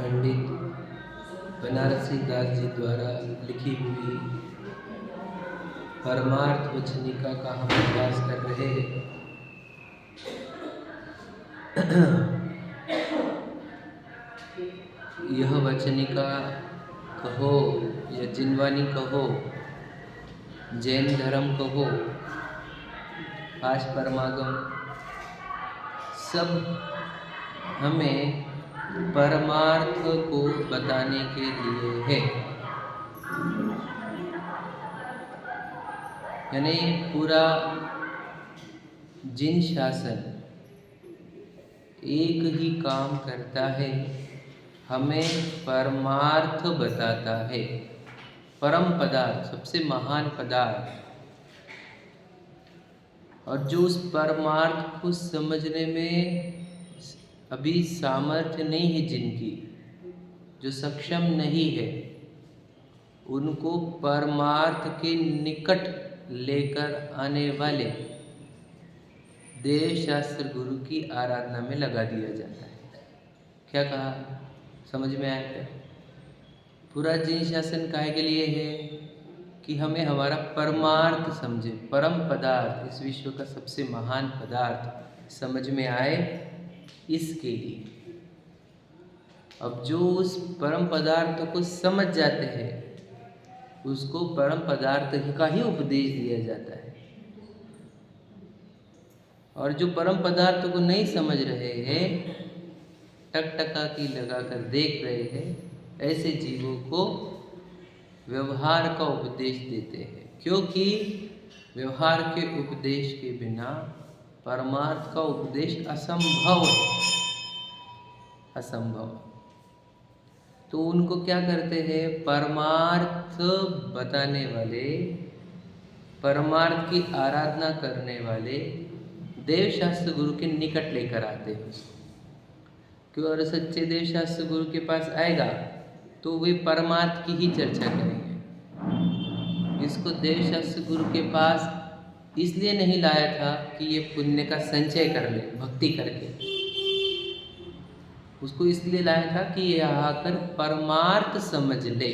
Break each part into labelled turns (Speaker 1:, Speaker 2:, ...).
Speaker 1: पंडित बनारसी दास जी द्वारा लिखी हुई परमार्थ वचनिका का हम अभ्यास कर रहे हैं। यह वचनिका कहो या जिनवानी कहो, जैन धर्म कहो, पांच परमागम, सब हमें परमार्थ को बताने के लिए है। यानी पूरा जिन शासन एक ही काम करता है, हमें परमार्थ बताता है। परम पदार्थ, सबसे महान पदार्थ, और जो उस परमार्थ को समझने में अभी सामर्थ्य नहीं है, जिनकी जो सक्षम नहीं है, उनको परमार्थ के निकट लेकर आने वाले देव शास्त्र गुरु की आराधना में लगा दिया जाता है। क्या कहा, समझ में आया क्या? पूरा जिन शासन काहे के लिए है कि हमें हमारा परमार्थ समझे, परम पदार्थ, इस विश्व का सबसे महान पदार्थ समझ में आए, इसके लिए। अब जो उस परम पदार्थ को समझ जाते हैं, उसको परम पदार्थ का ही उपदेश दिया जाता है। और जो परम पदार्थ को नहीं समझ रहे हैं, टकटका की लगा कर देख रहे हैं, ऐसे जीवों को व्यवहार का उपदेश देते हैं। क्योंकि व्यवहार के उपदेश के बिना परमार्थ का उपदेश असंभव है, असंभव। तो उनको क्या करते हैं, परमार्थ बताने वाले, परमार्थ की आराधना करने वाले देव शास्त्र गुरु के निकट लेकर आते हैं उसको। क्यों? और सच्चे देव शास्त्र गुरु के पास आएगा तो वे परमार्थ की ही चर्चा करेंगे। इसको देव शास्त्र गुरु के पास इसलिए नहीं लाया था कि ये पुण्य का संचय कर ले भक्ति करके, उसको इसलिए लाया था कि ये आकर परमार्थ समझ ले।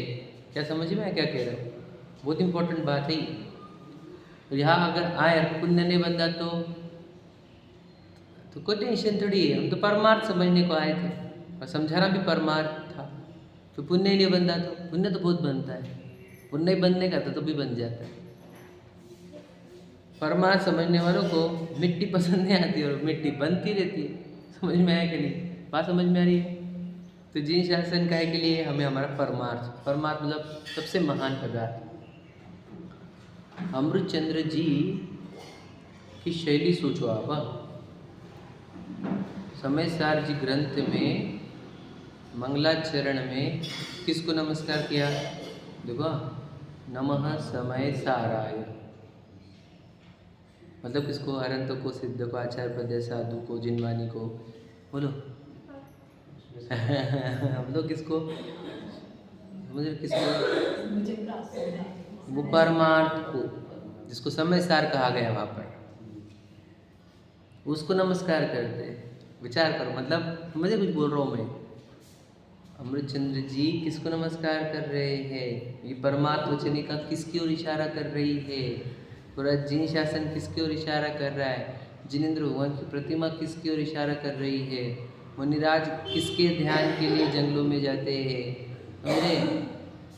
Speaker 1: क्या समझ में, क्या कह रहे हो? बहुत इंपॉर्टेंट बात है ये। तो यहाँ अगर आए पुण्य नहीं बंधा तो कोई टेंशन थोड़ी है। हम तो परमार्थ समझने को आए थे और समझाना भी परमार्थ था। तो पुण्य ही नहीं बनता, तो पुण्य तो बहुत बनता है, पुण्य ही बनने का तो भी बन जाता है। परमार्थ समझने वालों को मिट्टी पसंद नहीं आती और मिट्टी बनती रहती है। समझ में आया कि नहीं? बात समझ में आ रही है? तो जिन शासन काहे के लिए हमें हमारा परमार्थ, परमार्थ मतलब सबसे महान पदार्थ। अमृतचंद्र जी की शैली सोचो आप। समय सार जी ग्रंथ में मंगलाचरण में किसको नमस्कार किया? देखो, नमः समय साराय, मतलब किसको? अरंत को, सिद्ध को, आचार्य पद्य, साधु को, जिनवानी को, बोलो बोलो किसको? मुझे किसको? वो परमार्थ को, जिसको समय सार कहा गया वहाँ पर, उसको नमस्कार करते हैं। विचार करो, मतलब मुझे कुछ बोल रहा हूँ मैं। अमृतचंद्र जी किसको नमस्कार कर रहे हैं? ये परमार्थ वचनिका किसकी ओर इशारा कर रही है? पूरा जिन शासन किसकी ओर इशारा कर रहा है? जिनेंद्र भगवान की प्रतिमा किसकी ओर इशारा कर रही है? मुनिराज किसके ध्यान के लिए जंगलों में जाते हैं? समझे?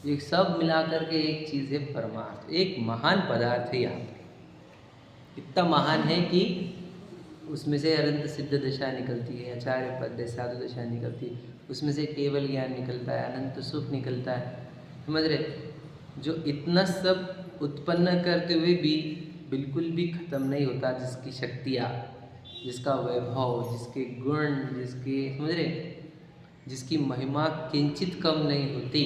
Speaker 1: ये सब मिलाकर के एक चीज़ है परमार्थ, एक महान पदार्थ है। यहाँ पर इतना महान है कि उसमें से अनंत सिद्ध दशा निकलती है, आचार्य पद साधु दशा निकलती है, उसमें से केवल ज्ञान निकलता है, अनंत सुख निकलता है। समझ रहे? जो इतना सब उत्पन्न करते हुए भी बिल्कुल भी खत्म नहीं होता, जिसकी शक्तियाँ, जिसका वैभव, जिसके गुण, जिसके, समझ रहे, जिसकी महिमा किंचित कम नहीं होती,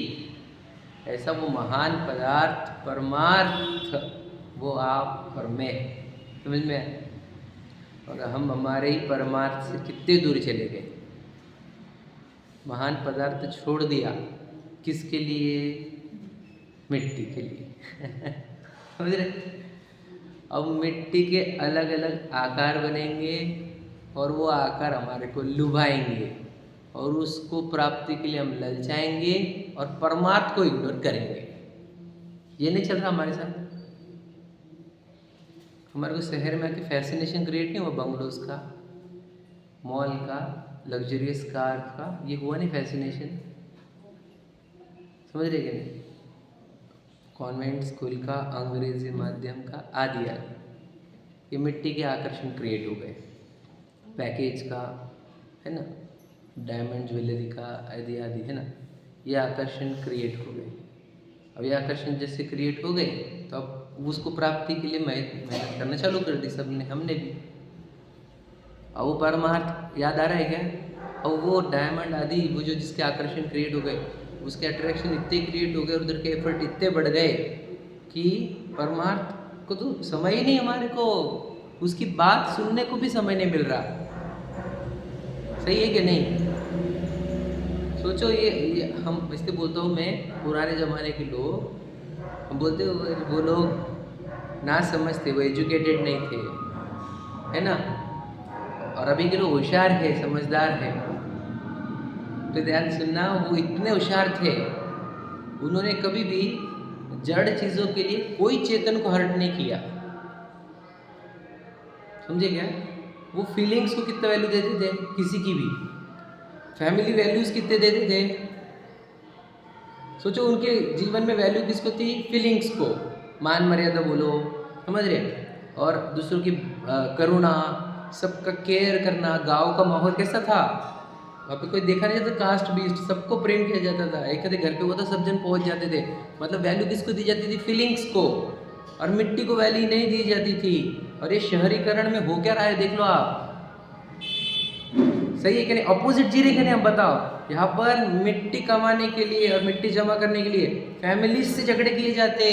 Speaker 1: ऐसा वो महान पदार्थ परमार्थ, वो आप और मैं। समझ में आए? और हम हमारे ही परमार्थ से कितने दूर चले गए। महान पदार्थ छोड़ दिया, किसके लिए? मिट्टी के लिए। समझ रहे? अब मिट्टी के अलग अलग आकार बनेंगे और वो आकार हमारे को लुभाएंगे और उसको प्राप्ति के लिए हम ललचाएंगे और परमार्थ को इग्नोर करेंगे। ये नहीं चल रहा हमारे साथ। हमारे को शहर में आके फैसिनेशन क्रिएट नहीं हुआ, बंगलोज का, मॉल का, लग्जरियस कार का, ये हुआ नहीं फैसिनेशन? समझ रहे कि नहीं? कॉन्वेंट स्कूल का, अंग्रेजी माध्यम का, आदि आदि, ये मिट्टी के आकर्षण क्रिएट हो गए। पैकेज का है ना, डायमंड ज्वेलरी का, आदि आदि है ना, ये आकर्षण क्रिएट हो गए। अब ये आकर्षण जैसे क्रिएट हो गए तो अब उसको प्राप्ति के लिए मेहनत करना चालू कर दी सबने, हमने भी। अब वो परमार्थ याद आ रहा है क्या? और वो डायमंड आदि, वो जो जिसके आकर्षण क्रिएट हो गए, उसके अट्रैक्शन इतने क्रिएट हो गए, उधर के एफर्ट इतने बढ़ गए कि परमार्थ को तो समय ही नहीं हमारे को, उसकी बात सुनने को भी समय नहीं मिल रहा। सही है कि नहीं? सोचो, ये हम इसलिए बोलता हूँ मैं, पुराने ज़माने के लोग, हम बोलते वो लोग ना समझते, वो एजुकेटेड नहीं थे, है ना। और अभी के लोग होशियार है, समझदार है। तो ध्यान सुनना, वो इतने होशियार थे, उन्होंने कभी भी जड़ चीज़ों के लिए कोई चेतन को हर्ट नहीं किया। समझे क्या? वो फीलिंग्स को कितना वैल्यू देते थे, किसी की भी फैमिली वैल्यूज कितने देते थे। सोचो, उनके जीवन में वैल्यू किसको थी? फीलिंग्स को, मान मर्यादा बोलो, समझ रहे? और दूसरों की करुणा, सबका केयर करना। गांव का माहौल कैसा था? वहाँ पे कोई देखा नहीं जाता, कास्ट बीस्ट, सबको प्रेम किया जाता था। एक आधे घर पे होता, सब जन पहुँच जाते थे। मतलब वैल्यू किसको दी जाती थी? फीलिंग्स को। और मिट्टी को वैल्यू नहीं दी जाती थी। और ये शहरीकरण में हो क्या रहा है, देख लो आप। सही है कि नहीं? अपोजिट जी रहे कि नहीं? हम बताओ। यहाँ पर मिट्टी कमाने के लिए और मिट्टी जमा करने के लिए फैमिलीज से झगड़े किए जाते,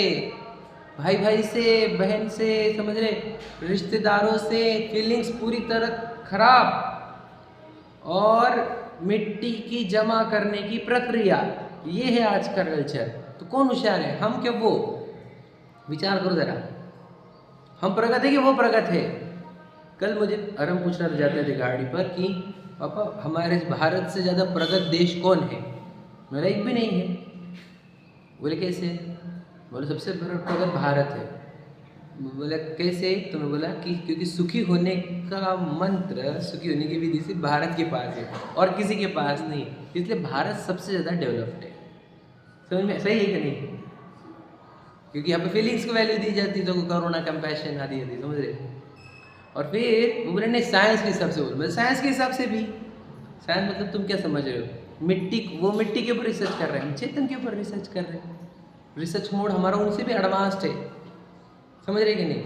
Speaker 1: भाई भाई से, बहन से, समझ रहे, रिश्तेदारों से, फीलिंग्स पूरी तरह खराब। और मिट्टी की जमा करने की प्रक्रिया, ये है आज का कल्चर। तो कौन होशियार है, हम क्या वो? विचार करो जरा, हम प्रगत है कि वो प्रगत है? कल मुझे अरम पूछना जाते थे गाड़ी पर कि पापा, हमारे भारत से ज़्यादा प्रगत देश कौन है? मेरा एक भी नहीं है। बोले कैसे? बोले सबसे बड़ा प्रगत भारत है। बोला कैसे? तो मैं बोला कि क्योंकि सुखी होने का मंत्र, सुखी होने की विधि सिर्फ भारत के पास है और किसी के पास नहीं, इसलिए भारत सबसे ज़्यादा डेवलप्ड है। समझ में? सही है कि नहीं? क्योंकि यहाँ पे फीलिंग्स को वैल्यू दी जाती है, तो करुणा, कंपैशन आदि आदि, समझ रहे? और फिर बोले नहीं, साइंस के हिसाब से बोल। मैं साइंस के हिसाब से भी, साइंस मतलब तुम क्या समझ रहे हो? मिट्टी, वो मिट्टी के ऊपर रिसर्च कर रहे हैं, चेतन के ऊपर रिसर्च कर रहे हैं। रिसर्च मोड हमारा उनसे भी एडवांस्ड है। समझ रहे कि नहीं?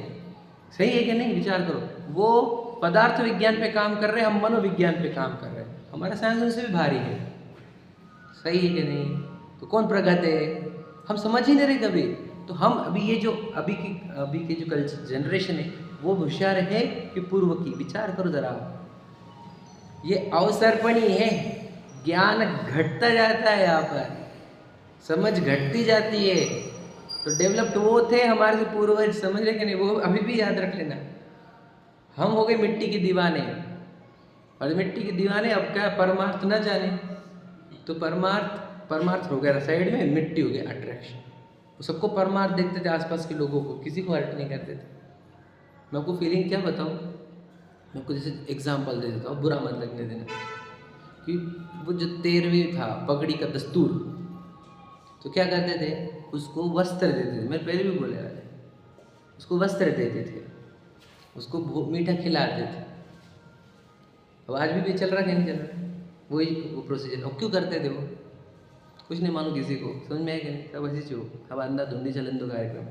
Speaker 1: सही है कि नहीं? विचार करो, वो पदार्थ विज्ञान पे काम कर रहे हैं, हम मनोविज्ञान पे काम कर रहे हैं। हमारा साइंस उनसे भी भारी है। सही है कि नहीं? तो कौन प्रगत है? हम समझ ही नहीं रहे कभी। तो हम अभी ये जो अभी के जो कल्चर जनरेशन है, वो होशियार है कि पूर्व की? विचार करो जरा। ये अवसरपणी है, ज्ञान घटता जाता है, यहाँ पर समझ घटती जाती है। तो डेवलप्ड वो थे हमारे से पूर्वज, समझ रहे कि नहीं? वो अभी भी याद रख लेना। हम हो गए मिट्टी के दीवाने, और मिट्टी के दीवाने अब क्या परमार्थ न जाने। तो परमार्थ हो गया साइड में, मिट्टी हो गया अट्रैक्शन। वो सबको परमार्थ देखते थे, आसपास के लोगों को, किसी को हर्ट नहीं करते थे। मैं आपको फीलिंग क्या बताऊँ? मैं आपको जैसे एग्जाम्पल दे देता हूँ, बुरा मत लगने देना। कि वो जो 13वीं था, पगड़ी का दस्तूर, तो क्या करते थे? उसको वस्त्र देते थे। मैं पहले भी बोले वाले, उसको वस्त्र देते थे, उसको मीठा खिलाते थे। अब आज भी चल रहा है कि नहीं चल रहा? वही वो प्रोसीजर। अब क्यों करते थे वो? कुछ नहीं मालूम किसी को, समझ में आया कि नहीं? सब ऐसी चीज, अब अंधा धुंधी चलन दो कार्यक्रम।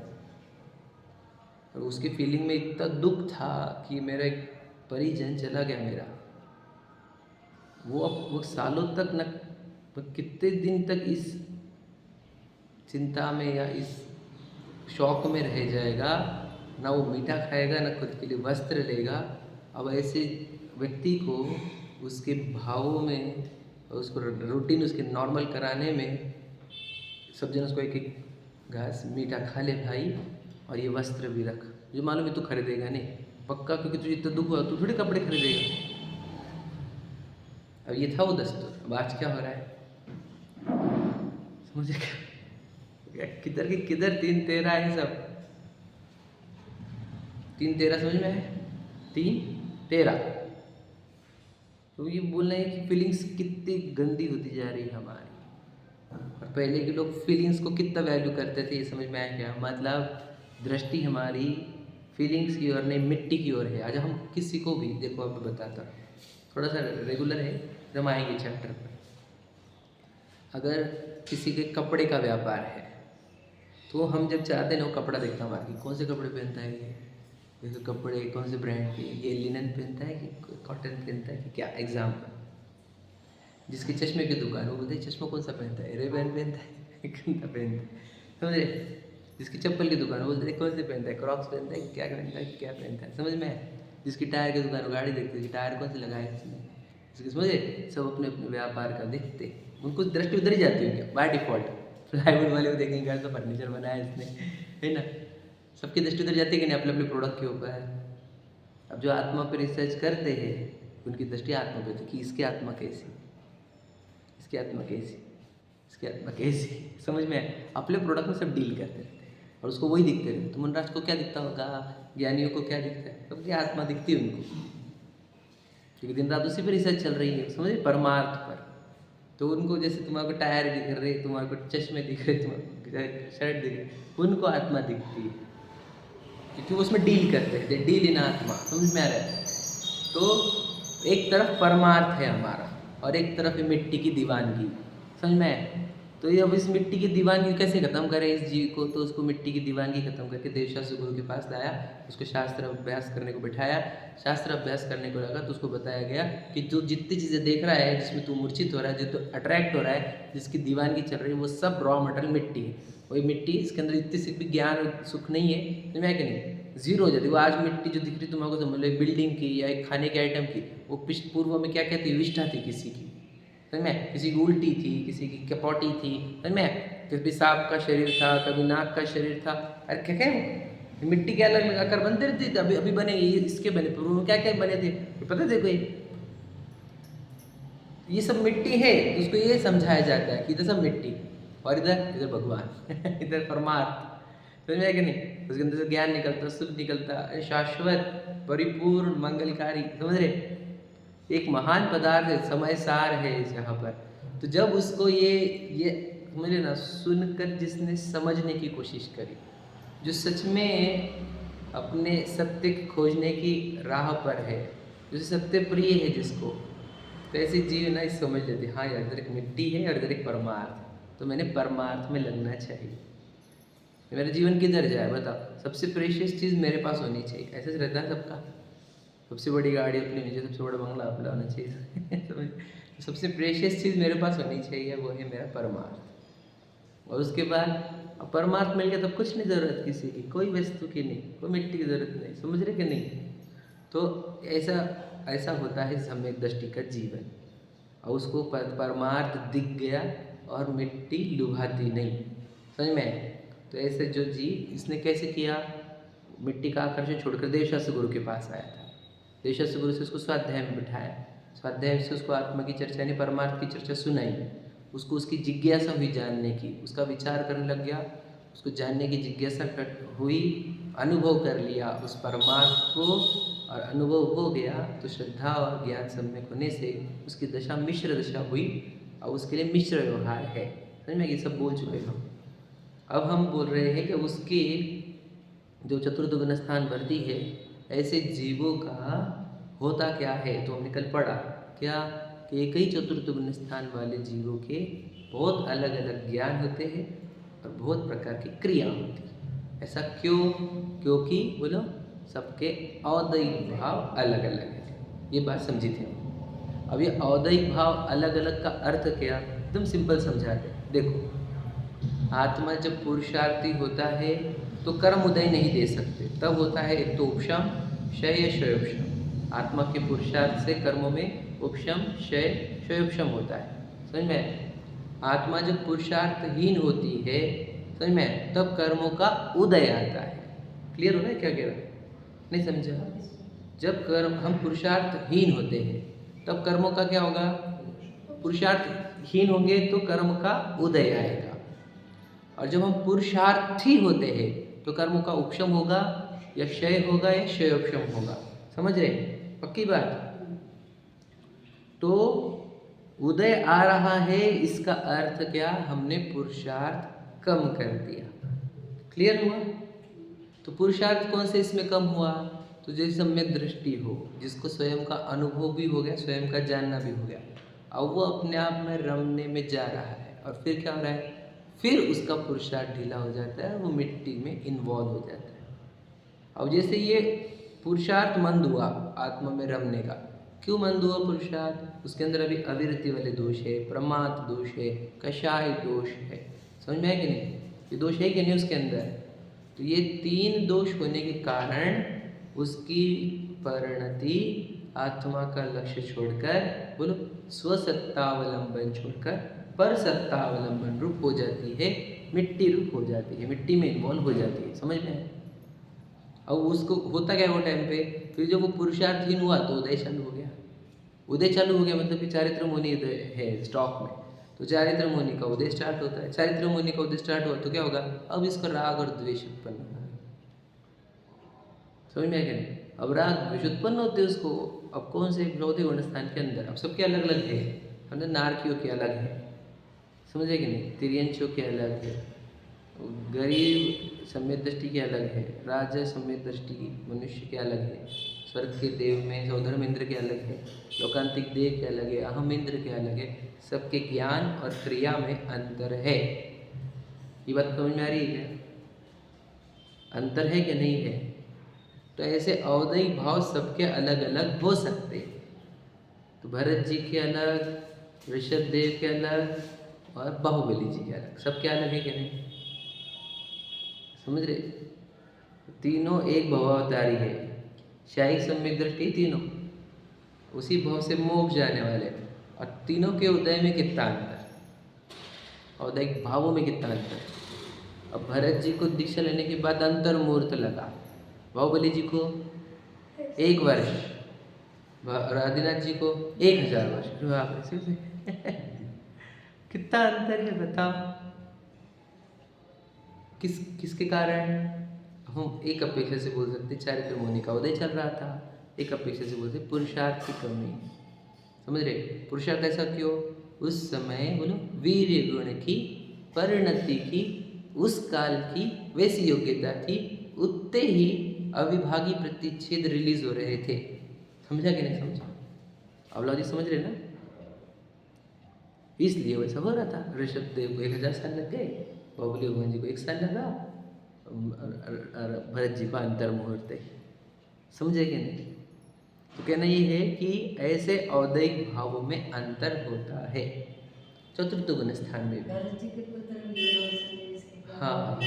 Speaker 1: और उसकी फीलिंग में इतना दुख था कि मेरा एक परिजन चला गया मेरा। वो सालों तक न, कितने दिन तक इस चिंता में या इस शौक में रह जाएगा, ना वो मीठा खाएगा, ना खुद के लिए वस्त्र लेगा। अब ऐसे व्यक्ति को उसके भावों में और उसको रूटीन उसके नॉर्मल कराने में, सब जन उसको एक एक घास मीठा खा ले भाई, और ये वस्त्र भी रख। जो मालूम है तू खरीदेगा नहीं पक्का, क्योंकि तुझे इतना दुख हुआ, तू थोड़ी कपड़े खरीदेगा। अब ये था वो दस्तूर। अब आज क्या हो रहा है समझे? किधर की किधर 3-13 है सब। 3-13 समझ में है? 3-13। तो ये बोलना है कि फीलिंग्स कितनी गंदी होती जा रही है हमारी। और पहले के लोग फीलिंग्स को कितना वैल्यू करते थे, ये समझ में आया क्या? मतलब दृष्टि हमारी फीलिंग्स की ओर नहीं, मिट्टी की ओर है। आज हम किसी को भी देखो, अब बताता थोड़ा सा रेगुलर है, जब आएंगे चैप्टर पर। अगर किसी के कपड़े का व्यापार है तो हम जब चाहते हैं ना, वो कपड़ा देखता है हमारे, कौन से कपड़े पहनता है ये, जैसे कपड़े कौन से ब्रांड के, ये लिनन पहनता है कि कॉटन पहनता है कि क्या। एग्जाम्पल, जिसके चश्मे की दुकान, वो बोलते हैं चश्मा कौन सा पहनता है, रेबैन पहनता है कौन सा पहनता है, समझे? जिसकी चप्पल की दुकान, वो बोलते हैं कौन से पहनता है, क्रॉक्स पहनता है कि क्या पहनता है कि क्या पहनता है, समझ में? जिसकी टायर की दुकान, वो गाड़ी देखते हैं टायर कौन से लगाया इसने, इसके समझे? सब अपने अपने व्यापार का देखते, उनको दृष्टि उधर ही जाती है क्या बाय डिफॉल्ट। प्लाईवुड वाले को देखेंगे कैसा फर्नीचर बनाया इसने, है ना? सबकी दृष्टि उधर जाती है कि नहीं, अपने अपने प्रोडक्ट के ऊपर। अब जो आत्मा पर रिसर्च करते हैं उनकी दृष्टि आत्मा पे होती है कि इसकी आत्मा कैसी, इसकी आत्मा कैसी, इसकी आत्मा कैसी, समझ में? अपने प्रोडक्ट में सब डील करते रहते हैं और उसको वही दिखते रहते। तो मुनराज को क्या दिखता होगा, ज्ञानियों को क्या दिखता है, सबकी आत्मा दिखती है उनको, क्योंकि दिन रात उसी पर रिसर्च चल रही है, समझे? परमार्थ पर। तो उनको जैसे तुम्हारे को टायर दिख रहे, तुम्हारे को चश्मे दिख रहे, तुम्हारे शर्ट दिख रहे, उनको आत्मा दिखती है क्योंकि वो उसमें डील करते हैं, डील इन आत्मा, समझ में आ रहा है? तो एक तरफ परमार्थ है हमारा और एक तरफ है मिट्टी की दीवानगी, समझ में आया? तो ये अब इस मिट्टी की दीवानगी कैसे ख़त्म करें इस जीव को? तो उसको मिट्टी की दीवानगी ख़त्म करके देवशास्त्र गुरु के पास लाया, उसको शास्त्र अभ्यास करने को बिठाया। शास्त्र अभ्यास करने को लगा तो उसको बताया गया कि जो जितनी चीज़ें देख रहा है, जिसमें तू मूर्छित हो रहा है, जो तो अट्रैक्ट हो रहा है, जिसकी दीवानगी चल रही है, वो सब रॉ मटेरियल मिट्टी है। वही मिट्टी, इसके अंदर इतनी सी भी ज्ञान सुख नहीं है, समझ में है कि नहीं? जीरो हो जाती। वो आज मिट्टी जो दिख रही तुम्हारे को, समझ लो एक बिल्डिंग की या एक खाने के आइटम की, वो पूर्व में क्या कहती है, विष्ठा थी किसी की, समझ में? किसी की उल्टी थी, किसी की कपौटी थी, समझ में? कभी सांप का शरीर था, कभी नाग का शरीर था। अरे क्या क्या मिट्टी के अलग अलग आकर बनते रहते थे। अभी अभी बने ये, इसके बने, पूर्व में क्या क्या बने थे पता देखो। ये सब मिट्टी है, तो उसको ये समझाया जाता है कि इधर सब मिट्टी और इधर इधर भगवान इधर परमार्थ, समझ में कि नहीं? उसके अंदर से ज्ञान निकलता, सुख निकलता, शाश्वत परिपूर्ण मंगलकारी, समझ रहे? एक महान पदार्थ है, समय सार है जहाँ पर। तो जब उसको ये समझे ना, सुनकर जिसने समझने की कोशिश करी, जो सच में अपने सत्य खोजने की राह पर है, जो सत्य प्रिय है जिसको, तो ऐसे जीव ना इस समझ लेते, हाँ यार इधर एक मिट्टी है और इधर एक परमार्थ, तो मैंने परमार्थ में लगना चाहिए। मेरा जीवन किधर जाए बताओ? सबसे प्रेशियस चीज़ मेरे पास होनी चाहिए, ऐसे से रहता है सबका। सबसे बड़ी गाड़ी अपनी होनी चाहिए, सबसे बड़ा बंगला अपना होना चाहिए सबसे प्रेशियस चीज़ मेरे पास होनी चाहिए, वो है मेरा परमार्थ। और उसके बाद परमार्थ मिल गया तब कुछ नहीं ज़रूरत किसी की, कोई वस्तु की नहीं, कोई मिट्टी की ज़रूरत नहीं, समझ रहे कि नहीं? तो ऐसा होता है सम्यक दृष्टि का जीवन, और उसको परमार्थ दिख गया और मिट्टी लुभाती नहीं, समझ में? तो ऐसे जो जीव, इसने कैसे किया? मिट्टी का आकर्षण छोड़कर देवशास्त्र गुरु के पास आया था। देवशास्त्र गुरु से उसको स्वाध्याय में बिठाया, स्वाध्याय से उसको आत्मा की चर्चा यानी परमार्थ की चर्चा सुनाई, उसको उसकी जिज्ञासा हुई जानने की, उसका विचार करने लग गया, उसको जानने की जिज्ञासा हुई, अनुभव कर लिया उस परमार्थ को, और अनुभव हो गया तो श्रद्धा और ज्ञान सम्यक होने से उसकी दशा मिश्र दशा हुई, और उसके लिए मिश्र व्यवहार है, समझ में? ये सब बोल चुके हम। अब हम बोल रहे हैं कि उसके जो चतुर्थ गुण स्थान वर्ती है, ऐसे जीवों का होता क्या है? तो हमने कल पढ़ा क्या कि एक ही चतुर्थ गुण स्थान वाले जीवों के बहुत अलग अलग ज्ञान होते हैं और बहुत प्रकार की क्रिया होती है। ऐसा क्यों? क्योंकि बोलो सबके औदैहिक भाव अलग अलग है। ये बात समझी थी। अब ये औदैहिक भाव अलग अलग का अर्थ क्या? एकदम सिंपल समझा दे। देखो, आत्मा जब पुरुषार्थी होता है तो कर्म उदय नहीं दे सकते, तब होता है एक तो उपशम, क्षय, क्षयोपशम। आत्मा के पुरुषार्थ से कर्मों में उपशम, क्षय, क्षयोपशम होता है, समझ में? आत्मा जब पुरुषार्थहीन होती है, समझ में, तब कर्मों का उदय आता है। क्लियर हो रहा है क्या कह रहा? नहीं समझा? जब कर्म हम पुरुषार्थहीन होते हैं तब कर्मों का क्या होगा? पुरुषार्थहीन होंगे तो कर्म का उदय आएगा, और जब हम पुरुषार्थी होते हैं तो कर्म का उपशम होगा या क्षय होगा या क्षयोपशम होगा। समझ रहे? पक्की बात। तो उदय आ रहा है, इसका अर्थ क्या? हमने पुरुषार्थ कम कर दिया। क्लियर हुआ? तो पुरुषार्थ कौन से इसमें कम हुआ? तो जैसे सम्यक दृष्टि हो, जिसको स्वयं का अनुभव भी हो गया, स्वयं का जानना भी हो गया, अब वो अपने आप में रमने में जा रहा है, और फिर क्या हो रहा है? फिर उसका पुरुषार्थ ढीला हो जाता है, वो मिट्टी में इन्वॉल्व हो जाता है। अब जैसे ये पुरुषार्थ मंद हुआ आत्मा में रमने का, क्यों मंद हुआ पुरुषार्थ? उसके अंदर अभी अविरति वाले दोष है, प्रमाद दोष है, कषाय दोष है। समझ में है कि नहीं? ये दोष है कि नहीं उसके अंदर? तो ये 3 दोष होने के कारण उसकी परिणति आत्मा का लक्ष्य छोड़कर, बोलो, स्वसत्तावलंबन छोड़कर पर सत्तावलंबन रूप हो जाती है, मिट्टी रूप हो जाती है, मिट्टी में इन्वॉल्व हो जाती है। समझ में है? अब उसको होता क्या वो टाइम पे? फिर जब वो पुरुषार्थहीन हुआ तो उदय चालू हो गया। उदय चालू हो गया मतलब कि चारित्र मुनि है स्टॉक में, तो चारित्र मुनि का उदय स्टार्ट होता है। चारित्र मुनि का उदय स्टार्ट हुआ तो क्या होगा? अब इसका राग और द्वेष उत्पन्न होगा। समझ में आ गया? अब राग द्वेष उत्पन्न होते हैं उसको। अब कौन से भौतिक गुण स्थान के अंदर? अब सबके अलग अलग है। हमने नारकियों के अलग है, समझे कि नहीं? तिर्यंशियों के अलग है, गरीब सम्यक दृष्टि के अलग है, राजा सम्यक दृष्टि मनुष्य के अलग है, स्वर्ग के देव में सौधर्म इंद्र के अलग है, लोकांतिक देव के अलग है, अहम इंद्र के अलग है। सबके ज्ञान और क्रिया में अंतर है। ये बात समझ में आ रही है? अंतर है कि नहीं है? तो ऐसे अवदैहिक भाव सबके अलग अलग हो सकते। तो भरत जी के अलग, ऋषभ देव के अलग, और बाहुबली जी के अलग, सबके अलग है कि नहीं? समझ रहे? तीनों एक भवावतारी है। शाही सम्यक दृष्टि तीनों उसी भाव से मोक्ष जाने वाले, और तीनों के उदय में कितना अंतर, औदैहिक भावों में कितना अंतर। अब भरत जी को दीक्षा लेने के बाद अंतर मुहूर्त लगा, बाहुबली जी को 1 वर्ष, और आदिनाथ जी को 1000 वर्ष। कितना अंतर है बताओ? किसके कारण? हम एक अपेक्षा से बोल सकते चारित्र मुनि का उदय चल रहा था, एक अपेक्षा से बोलते पुरुषार्थ की कमी। समझ रहे? पुरुषार्थ ऐसा क्यों? उस समय बोलो वीर्य गुण की परिणति की उस काल की वैसी योग्यता थी, उतने ही अविभागी प्रतिच्छेद रिलीज हो रहे थे। समझा कि नहीं समझा? अब लॉजिक समझ रहे ना? इसलिए वैसा हो रहा था। ऋषभ देव को 1000 साल लग गए, बाहुबली भगवान जी को 1 साल लगा, भरत जी का अंतर मुहूर्त है। समझे कि नहीं? तो कहना ये है कि ऐसे औदैहिक भावों में अंतर होता है, चतुर्थ गुण स्थान में भी। हाँ,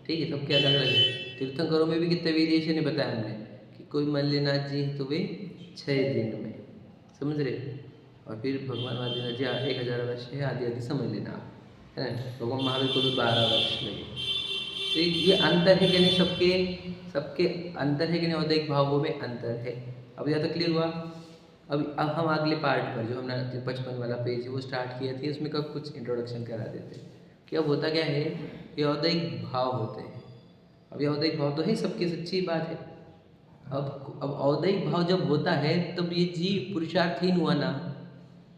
Speaker 1: ठीक है, सबके अलग अलग है। तीर्थंकरों में भी कितने वेरिएशन है बताया हमने, कि कोई मल्लिनाथ जी तो वे 6 दिन में, समझ रहे? और फिर भगवान आदिनाथ जी 1000 वर्ष है, आदि आदि समझ लेना, है ना? भगवान महावीर को भी 12 वर्ष लगे। तो ये अंतर है कि नहीं? सबके अंतर है कि नहीं? औदैहिक भावों में अंतर है। अब ज़्यादा क्लियर हुआ? अब हम अगले पार्ट पर, जो हमने 55 वाला पेज है वो स्टार्ट किया था, उसमें कब कुछ इंट्रोडक्शन करा देते हैं कि अब होता क्या है, ये औदैहिक भाव होते हैं। अब ये औदैहिक भाव तो है, सबकी सच्ची बात है। अब औदैहिक भाव जब होता है तब ये जीव पुरुषार्थहीन हुआ ना।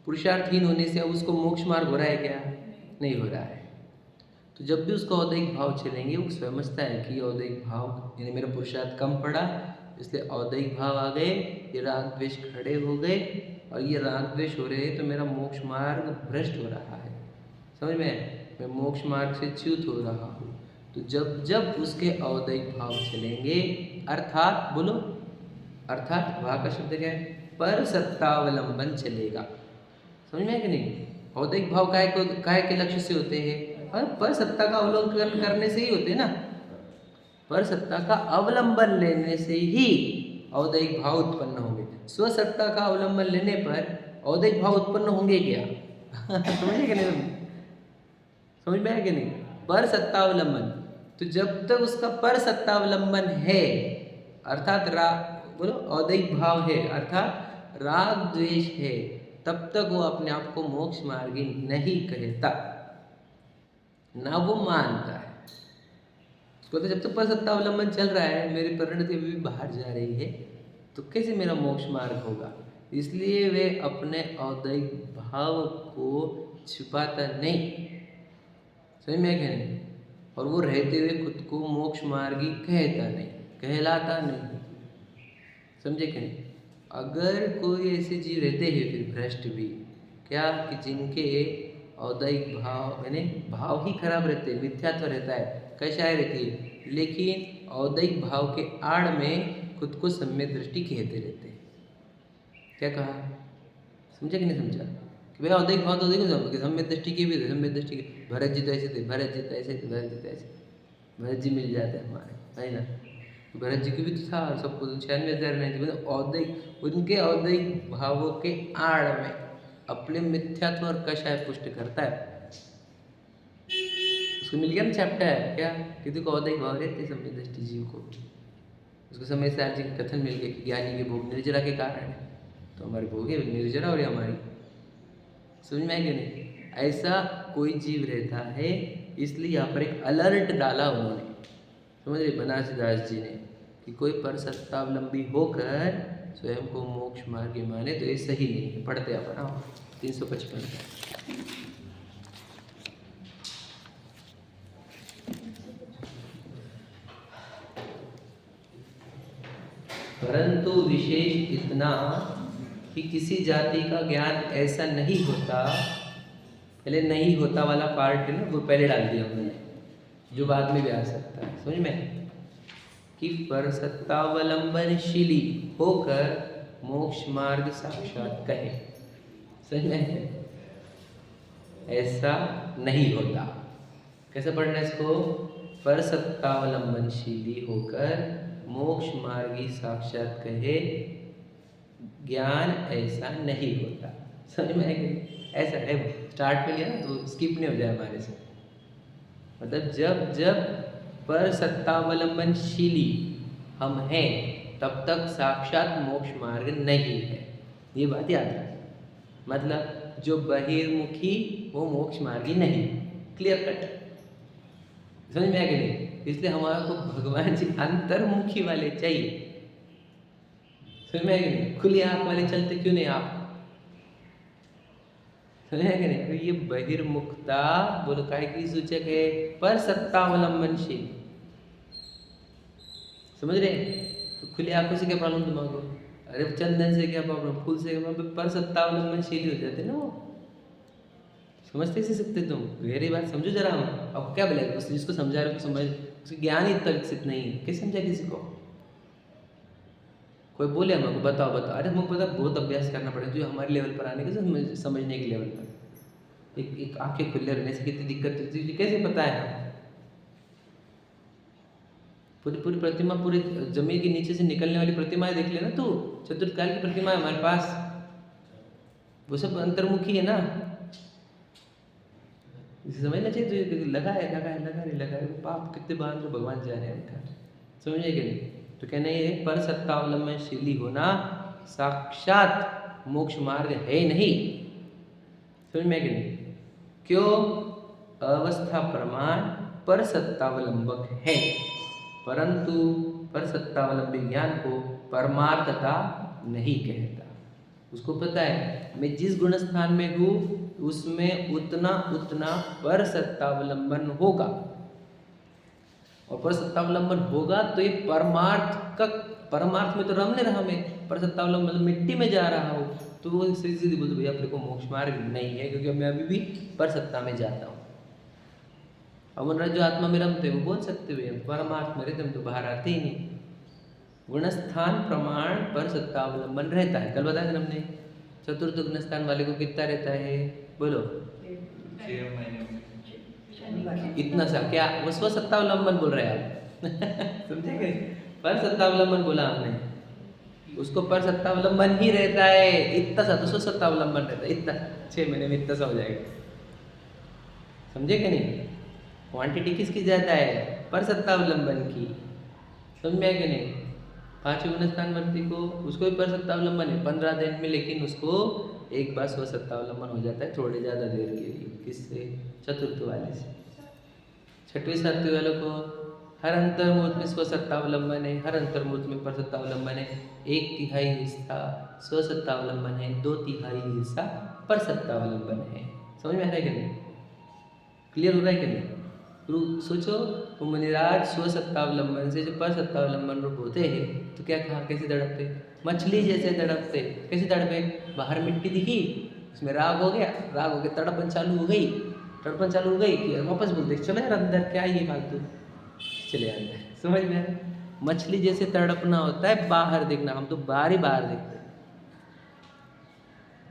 Speaker 1: पुरुषार्थहीन होने से अब उसको मोक्ष मार्ग हो रहा है क्या? नहीं हो रहा है। तो जब भी उसका औदैहिक भाव चलेंगे, वो समझता है कि औदैहिक भाव यानी मेरा पुरुषार्थ कम पड़ा, इसलिए औदैहिक भाव आ गए, ये राग द्वेष खड़े हो गए, और ये राग द्वेष हो रहे हैं तो मेरा मोक्ष मार्ग भ्रष्ट हो रहा है। समझ में? मैं मोक्ष मार्ग से च्युत हो रहा हूँ। तो जब जब उसके औदैहिक भाव चलेंगे, अर्थात बोलो, अर्थात वहाँ का शब्द क्या है? पर सत्तावलंबन चलेगा। समझ में है कि नहीं? औदैहिक भाव काय के लक्ष्य से होते हैं? और पर सत्ता का अवलंबन करने से ही होते ना। पर सत्ता का अवलंबन लेने से ही औदैहिक भाव उत्पन्न होंगे। स्वसत्ता का अवलंबन लेने पर औदैहिक भाव उत्पन्न होंगे क्या? समझे कि नहीं? समझ में आया कि नहीं? पर सत्तावलंबन, तो जब तक उसका पर सत्तावलंबन है, अर्थात बोलो औदैहिक भाव है, अर्थात राग द्वेष है, तब तक वो अपने आप को मोक्ष मार्गी नहीं कहता, ना वो मानता है। उसको तो जब तक परसत्तावलंबन चल रहा है, मेरी परिणति अभी भी बाहर जा रही है, तो कैसे मेरा मोक्ष मार्ग होगा? इसलिए वे अपने औदैहिक भाव को छुपाता नहीं, समझ में क्या नहीं, और वो रहते हुए खुद को मोक्ष मार्गी कहता नहीं, कहलाता नहीं, समझे क्या नहीं। अगर कोई ऐसे जीव रहते हैं फिर भ्रष्ट भी, क्या कि जिनके औदैहिक भाव यानी भाव ही खराब रहते, मिथ्यात्व रहता है, कषाय रहती है, लेकिन औदैहिक भाव के आड़ में खुद को सम्यक दृष्टि कहते रहते हैं। क्या कहा, समझा कि नहीं समझा? कि भाई औदैहिक भाव तो देखो कि सम्यक दृष्टि की भी थे, सम्यक दृष्टि की, भरत जी तो ऐसे थे, भरत जी तो ऐसे थे, भरत जी तो ऐसे, भरत जी मिल जाते हैं हमारे, है ना। भरत जी की भी तो था, सबको तो 96,000 नहीं थी, मतलब औदैहिक, उनके औदैहिक भावों के आड़ में अपने मिथ्यात्व और कषाय पुष्ट करता है। उसको मिल गया ना चैप्टर है क्या, किसी को औदैहिक भाव रहते सम्यक दृष्टि जीव को, उसको समय से आज कथन मिल गया कि ज्ञानी के भोग निर्जरा के कारण है, तो हमारे भोग है निर्जरा और हमारी, समझ में आएगी नहीं। ऐसा कोई जीव रहता है, इसलिए यहाँ पर एक अलर्ट डाला उन्होंने, समझ रहे बनारसी दास जी ने, कि कोई परसत्तावलंबी होकर स्वयं को मोक्ष मार्ग माने तो ये सही नहीं है। पढ़ते अपन 355। परंतु विशेष इतना कि किसी जाति का ज्ञान ऐसा नहीं होता, पहले नहीं होता वाला पार्ट है ना, वो पहले डाल दिया उन्होंने, जो बाद में भी आ सकता है, समझ में, कि परसत्तावलंबनशीली होकर मोक्ष मार्ग साक्षात कहे, समझ में, ऐसा नहीं होता। कैसे पढ़ना है इसको, परसत्तावलंबनशीली होकर मोक्ष मार्गी साक्षात कहे, ज्ञान ऐसा नहीं होता, समझ में आएगा। ऐसा है, स्टार्ट में लिया ना तो स्किप नहीं हो जाए हमारे से, मतलब जब जब परसत्तावलंबनशीली हम हैं तब तक साक्षात मोक्ष मार्ग नहीं है, ये बात याद रखें। मतलब जो बहिर्मुखी वो मोक्ष मार्गी नहीं, क्लियर कट, समझ में आगे नहीं। इसलिए हमारा को भगवान जी अंतर्मुखी वाले चाहिए, समझ में आगे नहीं। खुली आंख वाले चलते क्यों नहीं आप, समझ में आगे नहीं। ये बहिर्मुखता बोलो काय की सूचक है, पर सत्तावलंबनशील, समझ रहे। तो खुली आंखों से क्या प्रॉब्लम दिमाग को, अरे चंदन से क्या प्रॉब्लम, फूल से क्या, पर सत्तावलंबनशील हो जाते ना वो, समझते से सकते तुम, मेरी बात समझो जरा। हम अब क्या बोले, जिसको समझा रहे हो समझ, उसकी ज्ञान ही इतना विकसित नहीं है, कैसे समझा किसी को। कोई बोले हमको बताओ बताओ, अरे हमको पता बहुत अभ्यास करना पड़ेगा जो हमारे लेवल पर आने के, समझने के लेवल पर। एक आंखें खुले रहने से कितनी दिक्कत होती है, कैसे पता है हम। पूरी पूरी प्रतिमा, पूरी जमीन के नीचे से निकलने वाली प्रतिमाएं देख लेना तू, चतुर्थकाल की प्रतिमा है हमारे पास, वो सब अंतर्मुखी है ना, समझना चाहिए तुझे। लगा है लगा है लगा नहीं लगा है, पाप कितने बांध जो भगवान जाने उनका, समझे कि नहीं। तो कहना ये पर सत्तावलंबनशीली होना साक्षात मोक्ष मार्ग है नहीं, समझ में कि नहीं। क्यों, अवस्था प्रमाण पर सत्तावलंबक है, परंतु पर सत्तावलंबी ज्ञान को परमार्थता नहीं कहता। उसको पता है मैं जिस गुण स्थान में हूँ उसमें उतना उतना पर सत्तावलंबन होगा, और पर सत्तावलंबन होगा तो ये परमार्थ का, परमार्थ में तो रम नहीं रहा मैं, पर सत्तावलंबन मिट्टी में जा रहा हूँ, तो वो सीधी सीधी बोलते भैया अपने को मोक्ष मार्ग नहीं है, क्योंकि मैं अभी भी पर सत्ता में जाता हूँ। अमन जो आत्मा में रमते वो बोल सकते हुए परमार्थ में रहते हम तो बाहर आते ही नहीं। गुणस्थान प्रमाण पर सत्तावलंबन रहता है, कल बताया था हमने। चतुर्थ गुणस्थान वाले को कितना रहता है बोलो,
Speaker 2: 6 महीने
Speaker 1: इतना सा क्या, वो स्व सत्तावलंबन बोल रहे हैं आप समझे कि पर सत्तावलंबन बोला आपने, उसको पर सत्तावलंबन ही रहता है, इतना सा तो स्व सत्तावलंबन रहता है, इतना 6 महीने में इतना सा हो जाएगा, समझे कि नहीं। क्वांटिटी किसकी ज़्यादा है, पर सत्तावलंबन की, समझ में है कि नहीं। 5वें गुणस्थान वर्ती को, उसको भी पर सत्तावलंबन है 15 दिन में, लेकिन उसको एक बार स्वसत्तावलंबन हो जाता है थोड़ी ज़्यादा देर के लिए। किससे? चतुर्थ वाले से। छठवें सातवें वालों को हर अंतर्मुहूर्त में स्वसत्तावलंबन है, हर अंतर्मुहूर्त में परसत्तावलंबन है। 1/3 हिस्सा स्वसत्तावलंबन है, 2/3 हिस्सा परसत्तावलंबन है। समझ में आ रहा है कि नहीं? क्लियर हो रहा है कि नहीं? सोचो, वो मुनिराज स्वसत्तावलंबन से जो परसत्तावलंबन रूप होते हैं तो क्या कहा, कैसे तड़पते? मछली जैसे तड़पते। कैसे तड़पे? बाहर मिट्टी दिखी, उसमें राग हो गया, राग हो गया, तड़पन चालू हो गई, तड़पन चालू हो गई कि वापस बोलते चलो यार अंदर, क्या ये फालतू, चले अंदर। समझ में आ रहा है? मछली जैसे तड़पना होता है, बाहर देखना। हम तो बाहर ही बाहर देखते हैं।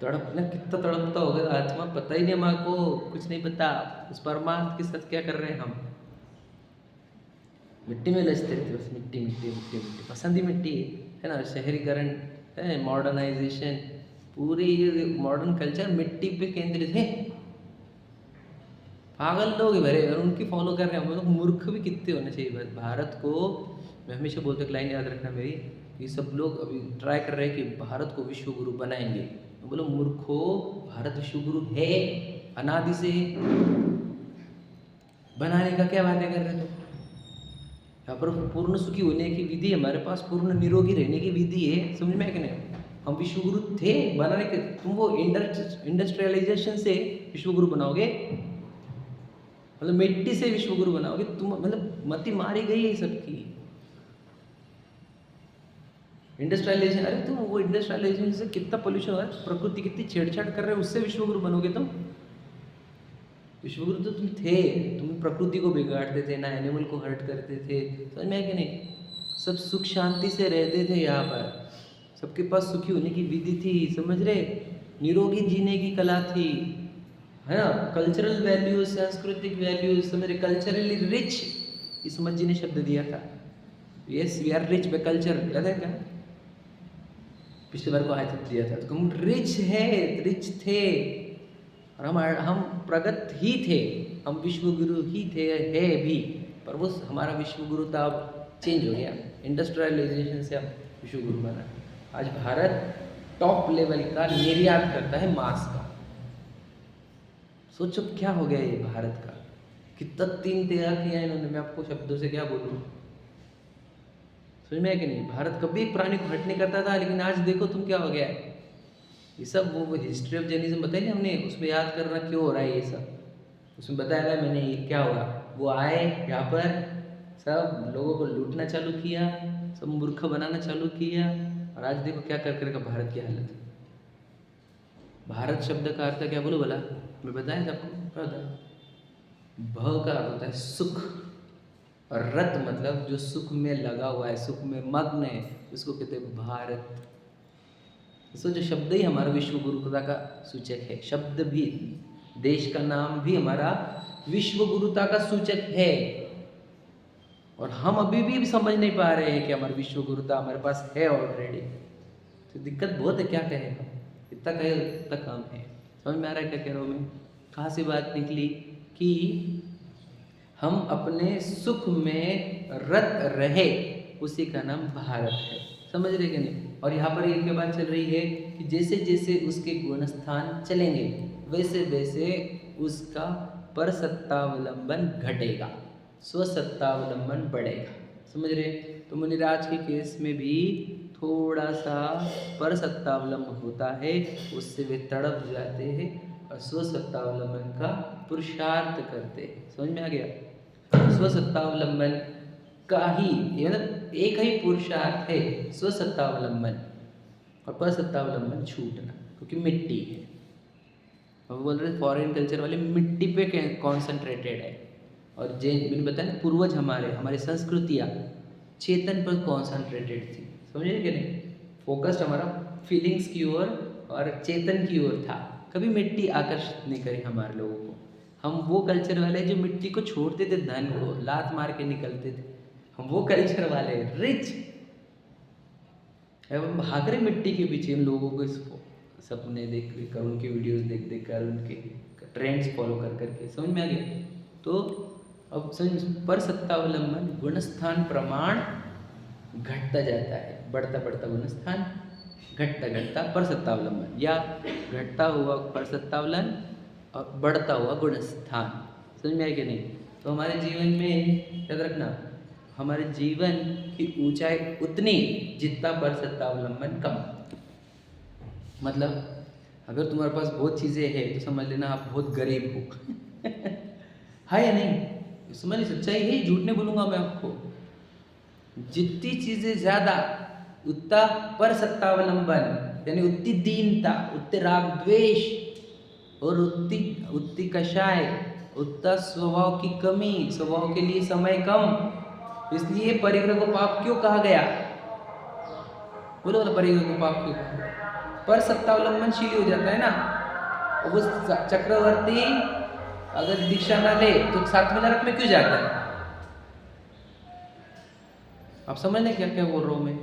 Speaker 1: तड़पना कितना तड़पता होगा आत्मा, पता ही नहीं हमारे को, कुछ नहीं पता। उस परमात्मा के साथ क्या कर रहे हैं हम? मिट्टी में लचते रहते, बस मिट्टी मिट्टी मिट्टी मिट्टी, पसंद ही मिट्टी है ना। शहरीकरण है, मॉडर्नाइजेशन, पूरी मॉडर्न कल्चर मिट्टी पे केंद्रित है। पागल लोग भरे और उनकी फॉलो कर रहे हैं हम लोग। मूर्ख भी कितने होने चाहिए। बस भारत को, मैं हमेशा बोलता हूँ, लाइन याद रखना मेरी, ये सब लोग अभी ट्राई कर रहे हैं कि भारत को विश्व गुरु बनाएंगे। मैं बोलो मूर्खो, भारत विश्व गुरु है, अनादि से। बनाने का क्या बातें कर रहे हो? यहाँ पर पूर्ण सुखी होने की विधि है हमारे पास, पूर्ण निरोगी रहने की विधि है। समझ में है कि नहीं? हम विश्व गुरु थे बनाने के। तुम वो इंडस्ट्रियलाइजेशन से विश्व गुरु बनाओगे, मतलब मिट्टी से विश्व गुरु बनाओगे तुम, मतलब मति मारी गई है सबकी। इंडस्ट्रियलाइजेशन, अरे तुम वो इंडस्ट्रियलाइजेशन से कितना पोल्यूशन हो रहा है, प्रकृति कितनी छेड़छाड़ कर रहे हो, उससे विश्व गुरु बनोगे तुम? विश्व गुरु तो तुम थे, तुम प्रकृति को बिगाड़ते थे ना, एनिमल को हर्ट करते थे। समझ में है कि नहीं? सब सुख शांति से रहते थे यहाँ पर, सबके पास सुखी होने की विधि थी। समझ रहे? निरोगी जीने की कला थी, है ना। कल्चरल वैल्यूज, सांस्कृतिक वैल्यूज, समझ रहे? कल्चरली रिच, इस समझ जी ने शब्द दिया था। Yes, we are rich by culture, याद है क्या? पिछली बार को आयत दिया था, तो हम रिच है, रिच थे, और हम प्रगत ही थे, हम विश्व गुरु ही थे, है भी। पर वो हमारा विश्व गुरु था अब चेंज हो गया, इंडस्ट्रियलाइजेशन से अब विश्व गुरु बना। आज भारत टॉप लेवल का निर्यात करता है मांस का। सोचो क्या हो गया ये भारत का, कितना तीन तेरा किया इन्होंने। मैं आपको शब्दों से क्या बोलूँ, समझ में है कि नहीं? भारत कभी प्राणी को हट नहीं करता था, लेकिन आज देखो तुम क्या हो गया है। ये सब वो हिस्ट्री ऑफ जर्नलिज्म बताई ना हमने, उसमें याद करना क्यों हो रहा है ये सब, उसमें बताया था मैंने ये क्या हुआ। वो आए यहाँ पर, सब लोगों को लूटना चालू किया, सब मूर्ख बनाना चालू किया, और आज देखो क्या कर करेगा भारत की हालत। भारत शब्द का अर्थ क्या बोलो भला, मैं बताया था आपको, पता? भ का अर्थ होता है सुख, और रत मतलब जो सुख में लगा हुआ है, सुख में मग्न है, उसको कहते हैं भारत। जो शब्द ही हमारा विश्व गुरुता का सूचक है। शब्द भी, देश का नाम भी हमारा विश्व गुरुता का सूचक है। और हम अभी भी समझ नहीं पा रहे हैं कि हमारी विश्व गुरुता हमारे पास है ऑलरेडी। तो दिक्कत बहुत है, क्या कहें हम, इतना कहे इतना काम है। समझ में आ रहा है क्या कह रहा हूँ मैं? कहाँ से बात निकली कि हम अपने सुख में रत रहे, उसी का नाम भारत है। समझ रहे कि नहीं? और यहाँ पर एक बात चल रही है कि जैसे जैसे उसके गुणस्थान चलेंगे, वैसे वैसे उसका परसत्तावलंबन घटेगा, स्वसत्तावलंबन बढ़ेगा। समझ रहे? तो मुनिराज के केस में भी थोड़ा सा परसत्तावलंबन होता है, उससे वे तड़प जाते हैं और स्वसत्तावलंबन का पुरुषार्थ करते हैं। समझ में आ गया? स्वसत्तावलंबन का ही, मतलब एक ही पुरुषार्थ है, स्वसत्तावलंबन और परसत्तावलंबन छूटना, क्योंकि मिट्टी है। हम बोल रहे फॉरेन कल्चर वाले मिट्टी पे कॉन्सेंट्रेटेड है, और जैन मैंने बताया पूर्वज हमारे संस्कृतियाँ चेतन पर कॉन्सेंट्रेटेड थी। समझे कि नहीं? फोकस्ड हमारा फीलिंग्स की ओर और चेतन की ओर था। कभी मिट्टी आकर्षित नहीं करी हमारे लोगों को। हम वो कल्चर वाले जो मिट्टी को छोड़ते थे, धन को लात मार के निकलते थे, हम वो कल्चर वाले रिच। हम भाग रहे मिट्टी के पीछे, इन लोगों को सपने देख कर, उनके वीडियोस देख देख कर, उनके ट्रेंड्स फॉलो कर करके। समझ में आ गया? तो अब समझ, परसत्तावलंबन गुणस्थान प्रमाण घटता जाता है, बढ़ता बढ़ता गुणस्थान घटता घटता परसत्तावलंबन या घटता हुआ परसत्तावलन और बढ़ता हुआ गुणस्थान। समझ में आया कि नहीं? तो हमारे जीवन में याद रखना, हमारे जीवन की ऊंचाई उतनी जितना परसत्तावलंबन कम। मतलब अगर तुम्हारे पास बहुत चीज़ें हैं तो समझ लेना आप बहुत गरीब हो। है या नहीं? समझ ली, सच्चाई है, झूठ नहीं बोलूँगा मैं आपको। जितनी चीज़ें ज़्यादा उतना परसत्तावलंबन, यानी उतनी दीनता, उतने राग द्वेष और उतनी कषाय, उतना स्वभाव की कमी, स्वभाव के लिए समय कम। इसलिए परिग्रह को पाप क्यों कहा गया? बोलो ना, परिग्रह को पाप क्यों कहा गया? परसत्तावलंबनशील हो जाता है ना। और वो चक्रवर्ती अगर दीक्षा ना ले तो 7वें नरक में क्यों जाता है? आप समझ लें क्या क्या बोल रहा हूँ मैं?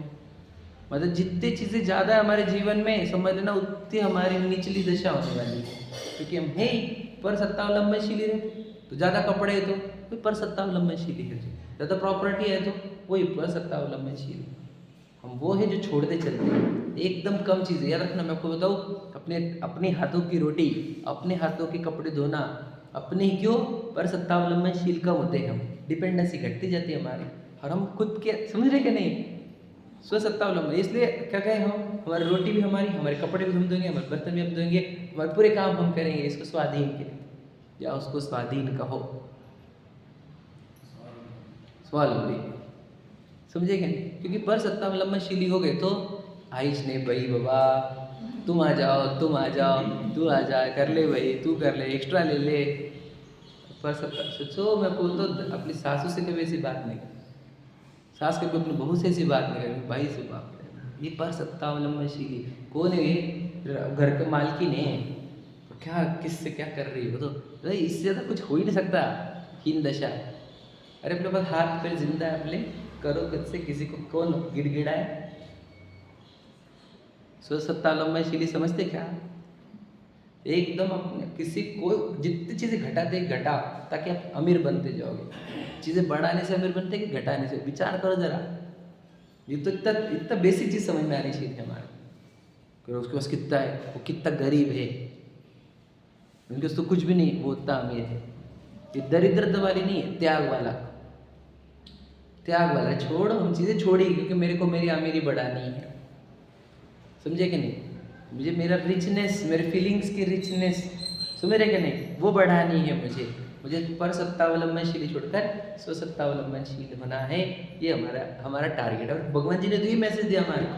Speaker 1: मतलब जितनी चीज़ें ज़्यादा है हमारे जीवन में, समझ लेना उतनी हमारी निचली दशा होने वाली है। क्योंकि हम है ही परसत्तावलंबनशील रहते। तो ज़्यादा कपड़े है तो वही परसत्तावलंबनशील है, ज़्यादा प्रॉपर्टी है तो वही परसत्तावलंबनशील। हम वो है जो छोड़ते चलते हैं। एकदम कम चीज़ें याद रखना। मैं आपको बताऊँ, अपने हाथों की रोटी, अपने हाथों के कपड़े धोना, अपने ही क्यों परसत्तावलंबनशील कम होते हैं हम। डिपेंडेंसी घटती जाती है हमारी, और हम खुद के समझ रहे कि नहीं, स्वसत्तावलंबन। इसलिए क्या कहें हम, हमारी रोटी भी हमारी, हमारे कपड़े भी हम धोएंगे, हमारे बर्तन भी हम धोएंगे, हमारे पूरे काम हम करेंगे इसको स्वाधीन के, या उसको स्वाधीन कहो, स्वावलंबी। समझे क्या? क्योंकि परसत्तावलंबनशील हो गए तो आइश नहीं भाई बाबा, तुम आ जाओ, तुम आ जाओ, तू आ जा, कर ले भाई, तू कर ले, एक्स्ट्रा ले ले। परसत्ता सोचो, मैं बोलता हूँ अपनी सासू से कभी ऐसी बात नहीं, सास कभी अपनी बहू से ऐसी बात नहीं करेगी, भाई से बात करेगी। ये परसत्तावलंबनशील कौन है? ये घर के मालकिन है। तो क्या किससे क्या कर रही हो? तो इससे ज़्यादा कुछ हो ही नहीं सकता। हीन दशा। अरे अपने पास हाथ पैर जिंदा है, अपने करो खुद से, किसी को कौन गिड़गिड़ाए? स्वसत्तावलंबनशील समझते क्या? एकदम अपने किसी को जितनी चीज़ें घटाते घटा, ताकि आप अमीर बनते जाओगे। चीज़ें बढ़ाने से अमीर बनते कि घटाने से? विचार करो जरा। ये तो इतना बेसिक चीज़ समझ में आनी चाहिए थी हमारे। उसके पास कितना है, वो कितना गरीब है, उनके पास तो कुछ भी नहीं, वो उतना अमीर है। ये दरिद्रता वाली नहीं है, त्याग वाला। त्याग वाला छोड़, हम चीज़ें छोड़ी क्योंकि मेरे को मेरी अमीरी बढ़ानी है। समझे कि नहीं? मुझे मेरा रिचनेस, मेरे फीलिंग्स की रिचनेस, समझ रहे कि नहीं, वो बढ़ानी है मुझे परसत्तावलंबनशील छोड़कर स्वसत्तावलंबनशील होना है। ये हमारा टारगेट है। और भगवान जी ने तो ये मैसेज दिया हमारे को,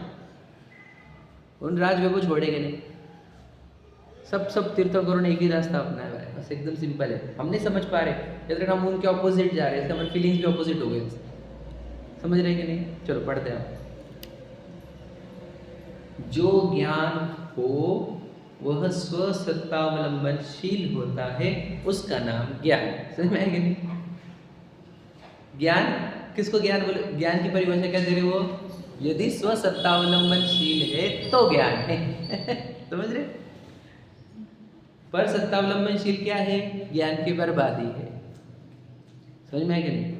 Speaker 1: उन राजयोग को छोड़ेंगे नहीं। सब तीर्थंकरों ने एक ही रास्ता अपनाया है, बस एकदम सिंपल है। हम नहीं समझ पा रहे, जब तक हम उनके ऑपोजिट जा रहे हैं, हमारे फीलिंग्स भी ऑपोजिट हो गए। समझ रहे कि नहीं? चलो पढ़ते हैं। जो ज्ञान हो वह स्वसत्तावलंबनशील होता है, उसका नाम ज्ञान। समझ में आएगा नहीं? ज्ञान किसको ज्ञान बोले? ज्ञान की परिभाषा क्या दे रहे हो? यदि स्वसत्तावलंबनशील है तो ज्ञान है। समझ रहे? पर सत्तावलंबनशील क्या है? ज्ञान की बर्बादी है। समझ में आएगा नहीं?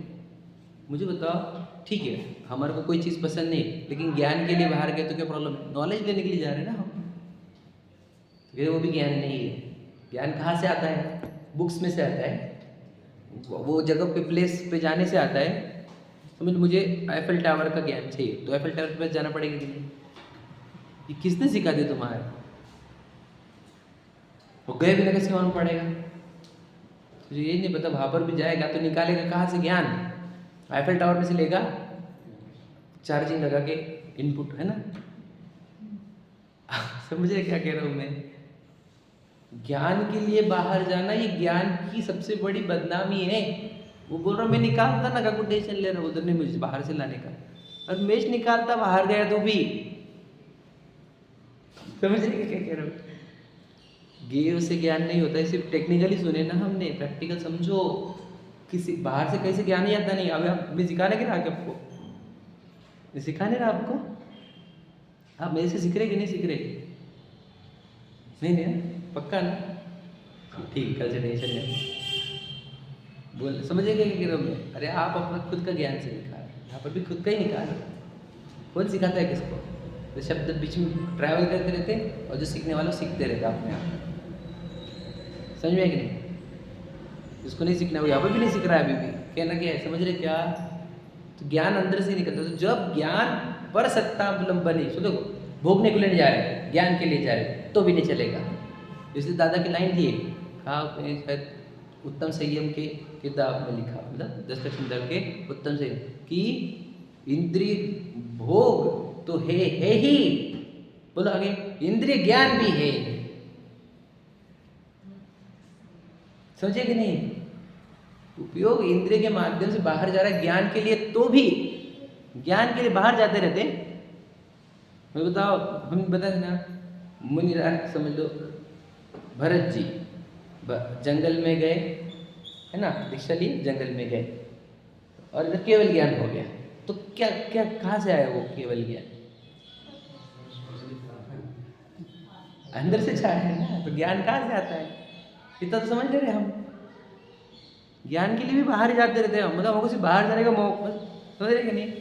Speaker 1: मुझे बताओ, ठीक है हमारे को कोई चीज़ पसंद नहीं, लेकिन ज्ञान के लिए बाहर गए तो क्या प्रॉब्लम है? नॉलेज लेने के लिए जा रहे हैं ना हम, तो वो भी ज्ञान नहीं है। ज्ञान कहाँ से आता है? बुक्स में से आता है, वो जगह पे प्लेस पे जाने से आता है। समझ, मुझे आईफेल टावर का ज्ञान चाहिए तो आईफेल टावर पे जाना पड़ेगा कि नहीं? ये किसने सिखा दिया तुम्हारे? वो गए बिना कैसे मालूम पड़ेगा? तुझे ये नहीं पता, वहाँ पर भी जाएगा तो निकालेगा कहाँ से ज्ञान? आईफेल टावर में से लेगा, चार्जिंग लगा के, इनपुट है ना। समझे क्या कह रहा हूँ मैं? ज्ञान के लिए बाहर जाना ये ज्ञान की सबसे बड़ी बदनामी है। वो बोल रहा मैं निकालता ना का टेंशन ले रहा, उधर नहीं मुझे बाहर से लाने का, और मैं निकालता बाहर गया तो भी। समझ रहे क्या कह रहा हूँ? गे से ज्ञान नहीं होता है, सिर्फ टेक्निकली सुने ना हमने, प्रैक्टिकल समझो। किसी बाहर से कैसे ज्ञान ही आता नहीं। अब मैं सिखाने के रहा आपको, मैं सिखाने रहा आपको, आप मेरे से सीख रहे कि नहीं सीख रहे? नहीं पक्का ना? ठीक, कल से टेंशन नहीं। बोल समझे क्या कह रहा हूँ मैं? अरे आप अपना खुद का ज्ञान से निकाल, यहाँ पर भी खुद का ही निकाल। कौन सिखाता है किसको? तो शब्द बीच में ट्रैवल करते रहते और जो सीखने वाला सीखते रहता अपने आप। समझ में है कि नहीं? जिसको नहीं सीखना वो यहाँ पर भी नहीं सीख रहा है अभी भी। कहना क्या है, समझ रहे क्या? तो ज्ञान अंदर से निकलता है। तो जब ज्ञान पर सत्तावलंबन है, सुनो, भोगने को लेने जा रहे हैं, ज्ञान के लिए जा रहे हैं, तो भी नहीं चलेगा। इसलिए दादा की लाइन थी, कहा शायद उत्तम संयम के किताब में लिखा, मतलब 10 लक्षण दल के उत्तम संयम, कि इंद्रिय भोग तो है ही, बोलो आगे, इंद्रिय ज्ञान भी है। समझे कि नहीं? उपयोग इंद्रिय के माध्यम से बाहर जा रहा है ज्ञान के लिए, तो भी ज्ञान के लिए बाहर जाते रहते। मैं बताओ, हम बताए ना, मुनिराज समझ लो, भरत जी जंगल में गए, है ना, दीक्षा ली, जंगल में गए और इधर केवल ज्ञान हो गया। तो क्या क्या कहाँ से आया वो केवल ज्ञान? अंदर से छाया है ना। तो ज्ञान कहाँ से आता है? इतना तो समझ ले रहे हम। ज्ञान के लिए भी बाहर ही जाते रहते हैं, मतलब हमको सिर्फ बाहर जाने का मौका, समझ रहे कि नहीं?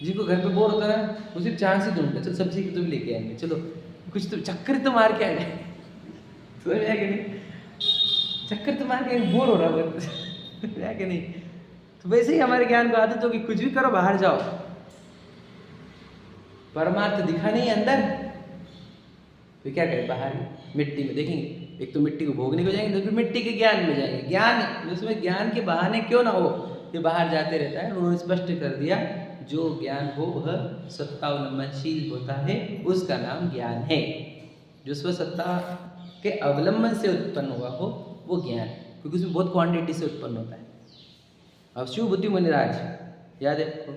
Speaker 1: जिनको घर पे बोर होता है वो सिर्फ चांस ही ढूंढते, चलो सब्जी की तुम लेके आएंगे, चलो कुछ तो चक्कर तो मार के आएंगे। समझ में आया कि नहीं? चक्कर तो मार के बोर हो रहा है कि नहीं? तो वैसे ही हमारे ज्ञान को आदत होगी, कुछ भी करो बाहर जाओ, परमार्थ दिखा नहीं अंदर, तो क्या करें? बाहर मिट्टी में देखेंगे, एक तो मिट्टी को भोगने को जाएंगे, तो फिर मिट्टी के ज्ञान में जाएंगे। ज्ञान उसमें ज्ञान के बहाने क्यों ना हो, ये बाहर जाते रहता है। उन्होंने स्पष्ट कर दिया, जो ज्ञान हो वह सत्तावलंबनशील होता है, उसका नाम ज्ञान है। जो स्वसत्ता के अवलंबन से उत्पन्न हुआ हो वो ज्ञान, क्योंकि उसमें बहुत क्वांटिटी से उत्पन्न होता है। अब शिव बुद्धि मुनिराज याद है आपको?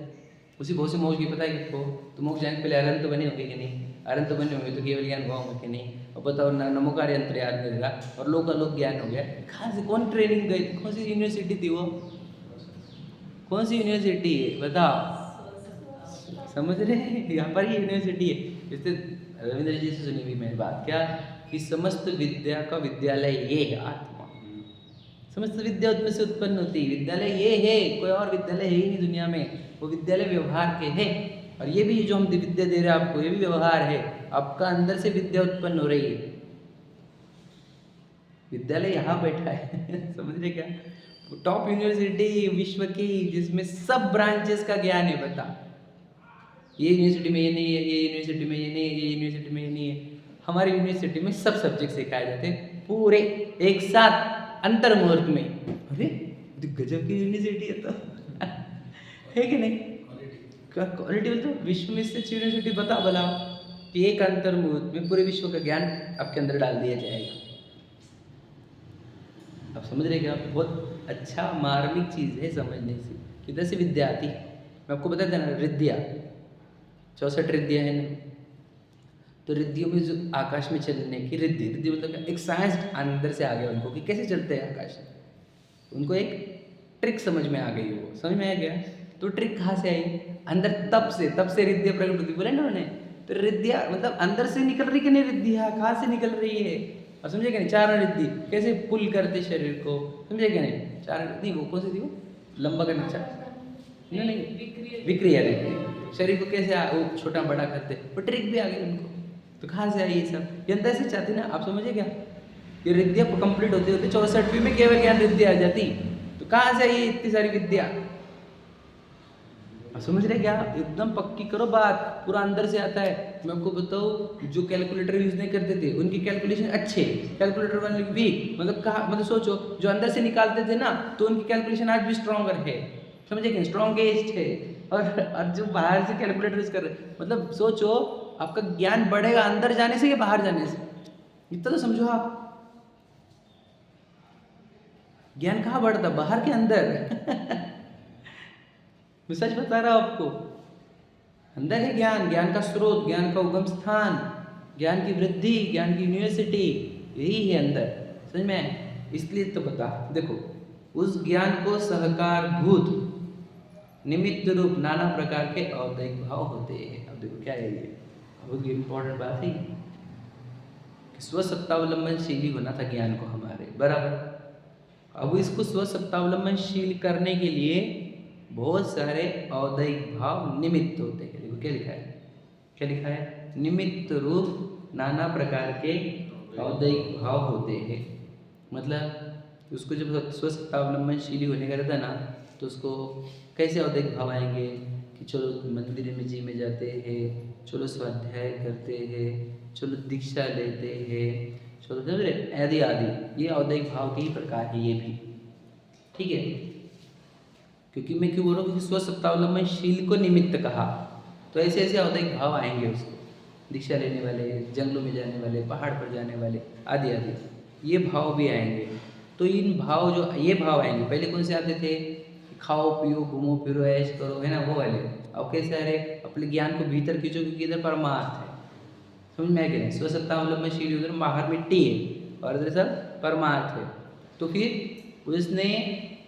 Speaker 1: उसी बहुत से मोक्ष की पता है किसको? तो मोक्ष जाने के पहले अरहंत तो बने होंगे कि नहीं? अरहंत तो बने होंगे तो केवल ज्ञान हुआ होगा कि नहीं? और बताओ, नमोकार यंत्र याद नहीं रहा और लोक ज्ञान हो गया। कहाँ से, कौन ट्रेनिंग गई? कौन सी यूनिवर्सिटी थी वो? कौन सी यूनिवर्सिटी है बताओ? समझ रहे हैं? यहाँ पर ही यूनिवर्सिटी है। जैसे रविंद्र जी से सुनी हुई मैंने बात, क्या कि समस्त विद्या का विद्यालय ये है आत्मा। समस्त विद्या उसमें से उत्पन्न होती है, विद्यालय ये है, कोई और विद्यालय है ही नहीं दुनिया में। वो विद्यालय व्यवहार के है, और ये भी जो हम विद्या दे रहे हैं आपको, ये भी व्यवहार है। आपका अंदर से विद्या उत्पन्न हो रही है, विद्यालय यहाँ बैठा है। समझ रहे क्या? टॉप यूनिवर्सिटी विश्व की, जिसमें सब ब्रांचेस का ज्ञान है। बता, ये यूनिवर्सिटी में ये नहीं है, ये यूनिवर्सिटी में ये नहीं है, ये यूनिवर्सिटी में ये नहीं है। हमारी यूनिवर्सिटी में सब सब्जेक्ट सिखाए जाते हैं पूरे एक साथ अंतर मुहूर्त में। अरे गजब की यूनिवर्सिटी है तो है कि नहीं? क्वालिटी बोलते विश्व में से अच्छी यूनिवर्सिटी बता भला, कि एक अंतर मुहूर्त में पूरे विश्व का ज्ञान आपके अंदर डाल दिया जाएगा। आप समझ रहे क्या? बहुत अच्छा मार्मिक चीज़ है समझने से। किधर से विद्या आती है? मैं आपको बता देना, रिद्धिया 64 रिद्धिया है ना। तो रिद्धियों में जो आकाश में चलने की रिद्धि, रिद्धि मतलब एक साइंस अंदर से आ गया उनको कि कैसे चलते हैं आकाश। उनको एक ट्रिक समझ में आ गई, वो समझ में आ गया। तो ट्रिक कहाँ से आई? अंदर, तब से रिद्धिया प्रकट होती, बोले ना उन्होंने। तो रिद्धिया मतलब अंदर से निकल रही कि नहीं? रिद्धिया कहाँ से निकल रही है? और समझे क्या नहीं? चारण रिद्धि कैसे पुल करते शरीर को, समझे क्या नहीं? चारण रिद्धि वो कौन सी थी? वो लंबा करना चाह नहीं, विक्रिया रिद्धि शरीर को कैसे वो छोटा बड़ा करते, वो ट्रिक भी आ गई उनको। तो कहाँ से आई ये सब? ये अंदर से चाहती ना, आप समझे क्या? ये रिद्धिया कंप्लीट होते होते 64वीं में केवल ज्ञान रिद्धि आ जाती। तो कहाँ से आई इतनी सारी विद्या? समझ रहे क्या? एकदम पक्की करो बात, पूरा अंदर से आता है। मैं आपको बताऊँ, जो कैलकुलेटर यूज नहीं करते थे उनकी कैलकुलेशन अच्छे, कैलकुलेटर वाले वीक, मतलब कहा, मतलब सोचो जो अंदर से निकालते थे ना, तो उनकी कैलकुलेशन आज भी स्ट्रॉन्गर है। समझे क्या? स्ट्रॉन्गेस्ट है। और जो बाहर से कैलकुलेटर यूज कर रहे, मतलब सोचो आपका ज्ञान बढ़ेगा अंदर जाने से या बाहर जाने से? इतना तो समझो आप। ज्ञान कहाँ बढ़ता? बाहर के अंदर। मैं सच बता रहा हूँ आपको, अंदर है ज्ञान, ज्ञान का स्रोत, ज्ञान का उगम स्थान, ज्ञान की वृद्धि, ज्ञान की यूनिवर्सिटी यही है अंदर। समझ में? इसलिए तो बता, देखो उस ज्ञान को सहकार भूत निमित्त रूप नाना प्रकार के औदैहिक भाव होते हैं। अब देखो क्या है ये, बहुत इंपॉर्टेंट बात है कि स्वसत्तावलंबनशील होना था ज्ञान को हमारे, बराबर। अब इसको स्वसत्तावलंबनशील करने के लिए बहुत सारे औदैहिक भाव निमित्त होते हैं। देखो क्या लिखा है,
Speaker 3: क्या लिखा है? निमित्त रूप नाना प्रकार के औदयिक भाव होते हैं। मतलब उसको जब स्वसत्तावलंबनशीली होने का रहता है ना, तो उसको कैसे औदयिक भाव आएंगे कि चलो मंदिर में जी में जाते हैं, चलो स्वाध्याय करते हैं, चलो दीक्षा लेते हैं, चलो समझ रहे, आदि आदि। ये औदयिक भाव के ही प्रकार है ये भी, ठीक है। क्योंकि मैं क्यों बोल रहा हूँ? क्योंकि स्वसत्तावलंबनशील को निमित्त कहा, तो ऐसे ऐसे औदयिक भाव आएंगे उसको, दीक्षा लेने वाले, जंगलों में जाने वाले, पहाड़ पर जाने वाले, आदि आदि, ये भाव भी आएंगे। तो इन भाव जो ये भाव आएंगे, पहले कौन से आते थे? खाओ पियो घूमो फिरो ऐश करो, है ना, वो वाले। अब कैसे आ रहे? अपने ज्ञान को भीतर खींचो, क्योंकि इधर परमार्थ है। समझ में आ गया? स्वसत्तावलंबनशील उधर बाहर मिट्टी है और इधर सब परमार्थ है। तो फिर उसने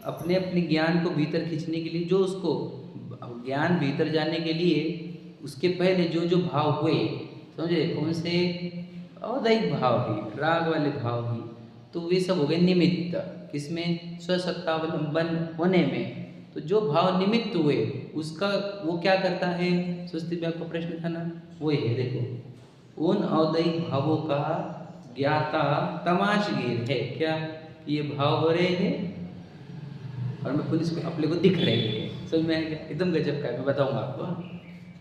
Speaker 3: अपने अपने ज्ञान को भीतर खींचने के लिए, जो उसको ज्ञान भीतर जाने के लिए उसके पहले जो जो भाव हुए, समझे, कौन से? औदयिक भाव ही, राग वाले भाव ही, तो वे सब हो गए निमित्त। किसमें? स्वसत्तावलंबन होने में। तो जो भाव निमित्त हुए उसका वो क्या करता है? सुस्ति में आपका प्रश्न था ना, वो है, देखो, उन औदयिक भावों का ज्ञाता तमाशगीर है। क्या? ये भाव हो रहे हैं और मैं पुलिस को अपने को दिख रहे हैं। समझ में आया क्या? एकदम गजब का है, मैं बताऊंगा आपको।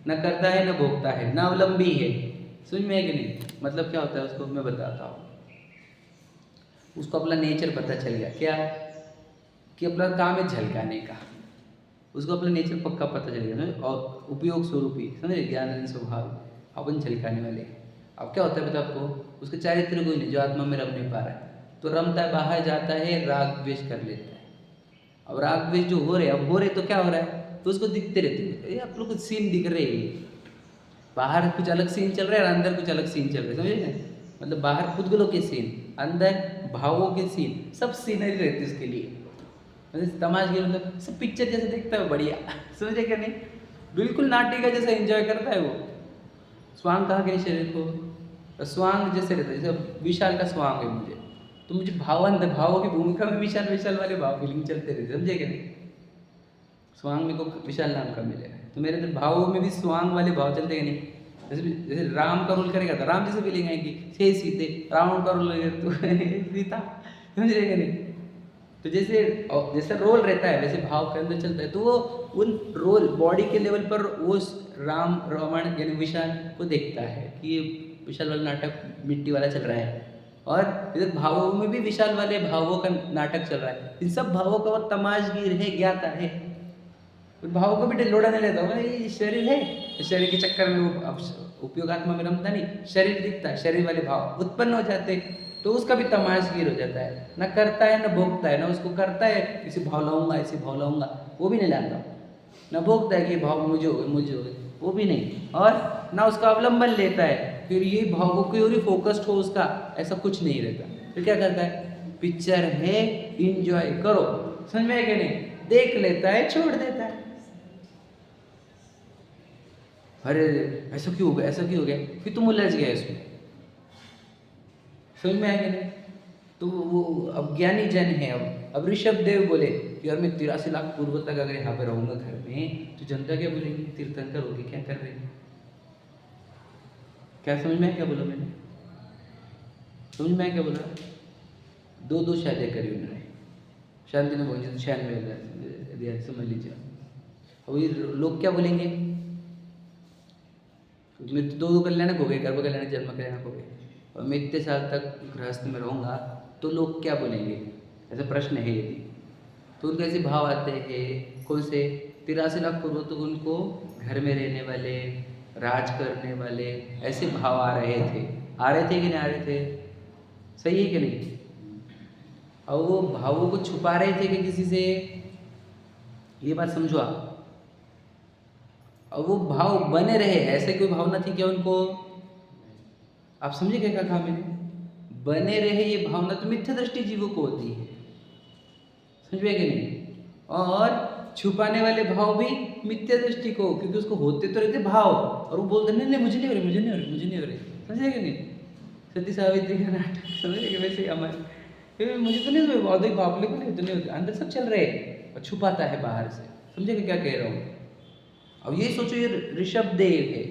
Speaker 3: न करता है न भोगता है, न अवलंबी है। समझ में आया कि नहीं? मतलब क्या होता है उसको मैं बताता हूँ। उसको अपना नेचर पता चल गया। क्या? कि अपना काम है झलकाने का। उसको अपना नेचर पक्का पता चल गया ना, और उपयोग स्वरूप ही, समझे, ज्ञान स्वभाव अपन झलकाने वाले। अब क्या होता है पता आपको? उसके चारित्र कोई नहीं, जो आत्मा में रम नहीं पा रहा है, तो रमता है, बाहर जाता है, राग द्वेष कर लेता है। अब राग द्वेष जो हो रहे, अब हो रहे तो क्या हो रहा है? तो उसको दिखते रहते हैं, ये आप लोग को सीन दिख रहे हैं, बाहर कुछ अलग सीन चल रहा है और अंदर कुछ अलग सीन चल रहा है, समझे ना? मतलब बाहर पुद्गलों के सीन, अंदर भावों के सीन, सब सीनरी रहती है उसके लिए। मतलब तमाशे, मतलब सब पिक्चर जैसे देखता है, बढ़िया, समझे क्या नहीं? बिल्कुल नाटिका जैसा एंजॉय करता है वो। स्वांग कहा गया शरीर को, स्वांग जैसे रहता है, जैसे विशाल का स्वांग है मुझे, तो मुझे भावांतर भावों की भूमिका में विशाल विशाल वाले भाव फीलिंग चलते रहते, समझे क्या नहीं? स्वांग में को विशाल नाम का मिलेगा, तो मेरे अंदर भावों में भी स्वांग वाले भाव चलते हैं नहीं? जैसे जैसे राम का रोल करेगा तो राम जैसे फीलिंग आएगी, छह सीते, रावण का रोल लगेगा तो सीता, समझ रहे नहीं? तो जैसे जैसा रोल रहता है वैसे भाव के अंदर चलता है, तो वो उन रोल बॉडी के लेवल पर वो राम रावण यानी विशाल को देखता है कि ये विशाल वाला नाटक मिट्टी वाला चल रहा है, और इधर भावों में भी विशाल वाले भावों का नाटक चल रहा है। इन सब भावों का वो तमाशगीर है, ज्ञाता है। उन भावों को भी लोड़ा नहीं लेता हूँ, ये शरीर है, शरीर के चक्कर में वो अब उपयोगात्मा में रमता नहीं, शरीर दिखता है, शरीर वाले भाव उत्पन्न हो जाते, तो उसका भी तमाशगीर हो जाता है। न करता है न भोगता है, न उसको करता है इसे भाव लाऊंगा इसे भाव लाऊंगा, वो भी नहीं लाता। न भोगता है कि भाव मुझे हो गए मुझे हो गए, वो भी नहीं। और ना उसका अवलंबन लेता है, फिर ये भावों की ओर ही फोकस्ड हो उसका, ऐसा कुछ नहीं रहता। फिर क्या करता है? पिक्चर है, इंजॉय करो, समझ में आया नहीं? देख लेता है, छोड़ देता है। अरे ऐसा क्यों हो गया, ऐसा क्यों हो गया, फिर तुम उलझ गया इसमें, समझ में आएगा नहीं? तो वो अब ज्ञानी जन है। अब ऋषभ देव बोले कि यार मैं 83 लाख पूर्व तक अगर यहाँ पे रहूंगा घर में, तो जनता क्या बोलेगी? तीर्थंकर हो गए, क्या कर रहे हैं? क्या समझ में आया क्या बोला मैंने? समझ में आया क्या बोला? दो शादियाँ करी उन्होंने, शांति ने बोली 96,000 समझ लीजिए। अब ये लोग क्या बोलेंगे? मेरे तो दो कल्याणक हो गए, गर्भ कल्याणक जन्म कल्याणक हो गए, और मैं इतने साल तक गृहस्थ में रहूँगा, तो लोग क्या बोलेंगे? ऐसा प्रश्न है यदि, तो उनके ऐसे भाव आते हैं। कौन से? 83 लाख पूर्व तो उनको घर में रहने वाले, राज करने वाले, ऐसे भाव आ रहे थे कि नहीं आ रहे थे? सही है कि नहीं? और वो भावों को छुपा रहे थे कि किसी से, ये बात समझो आप। और वो भाव बने रहे, ऐसे कोई भावना थी क्या उनको? आप समझे क्या कहा मैंने? बने रहे ये भावना तो मिथ्या दृष्टि जीवों को होती है, समझ में कि नहीं? और छुपाने वाले भाव भी मिथ्या दृष्टि को, क्योंकि उसको होते तो रहते भाव, और वो बोलते नहीं नहीं मुझे नहीं हो रही, मुझे नहीं हो रही, मुझे नहीं हो रही, समझे कि नहीं? सती सावित्री का नाटक समझे कि वैसे हमारे मुझे तो नहीं हुआ, औद्योगिक भाव को नहीं तो नहीं होते, अंदर सब चल रहे हैं और छुपाता है बाहर से, समझे कि क्या कह रहा हूँ? अब ये सोचो, ये ऋषभ देव है,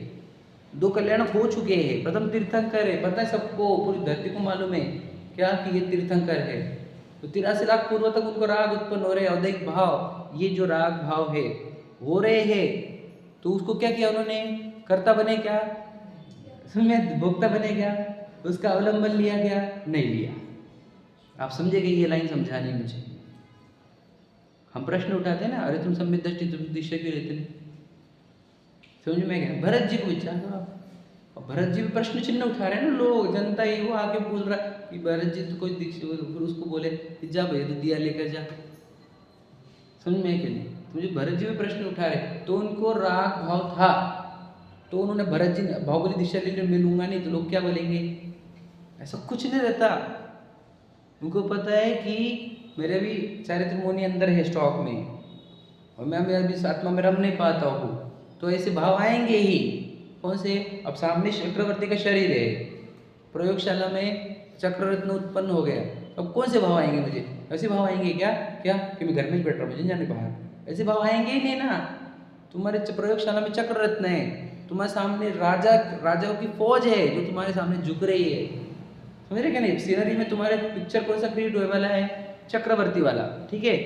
Speaker 3: 2 कल्याण हो चुके हैं, प्रथम तीर्थंकर है, पता है सबको, पूरी धरती को मालूम है क्या कि ये तीर्थंकर है। तो 83 लाख पूर्व तक उनको राग उत्पन्न हो रहे हैं, औदैहिक भाव, ये जो राग भाव है हो रहे हैं, तो उसको क्या किया उन्होंने, कर्ता बने क्या, उसमें भोक्ता बने क्या, उसका अवलंबन लिया क्या, नहीं लिया। आप समझेंगे ये लाइन समझानी है मुझे। हम प्रश्न उठाते हैं ना, अरे तुम सम्यक दृष्टि तुम दिशा क्यों लेते नहीं, समझ में क्या। भरत जी को विचार करो आप, और भरत जी भी प्रश्न चिन्ह उठा रहे हैं ना, लोग जनता ही वो आके पूछ रहा कि भरत जी तो कोई दीक्षा, फिर उसको बोले कि जा भैया तो दिया लेकर जा, समझ में क्या नहीं। तो मुझे भरत जी भी प्रश्न उठा रहे, तो उनको राग भाव था, तो उन्होंने भरत जी बाहुबली दिशा लेने में लूंगा नहीं, तो लोग क्या बोलेंगे, ऐसा कुछ नहीं रहता। उनको पता है कि मेरे भी चारित्र मुनि अंदर है स्टॉक में, और मैं अभी इस आत्मा में रम नहीं पाता हूँ, तो ऐसे भाव आएंगे ही। कौन से, अब सामने चक्रवर्ती का शरीर है, प्रयोगशाला में चक्ररत्न उत्पन्न हो गया, अब कौन से भाव आएंगे मुझे, ऐसे भाव आएंगे क्या क्या कि मैं घर में ही बैठ रहा हूँ, मुझे जाने बाहर, ऐसे भाव आएंगे ही नहीं ना। तुम्हारे प्रयोगशाला में चक्ररत्न है, तुम्हारे सामने राजाओं की फौज है जो तुम्हारे सामने झुक रही है, समझ रहे क्या नहीं। सीनरी में तुम्हारे पिक्चर कौन सा क्रिएट होने वाला है, चक्रवर्ती वाला, ठीक है,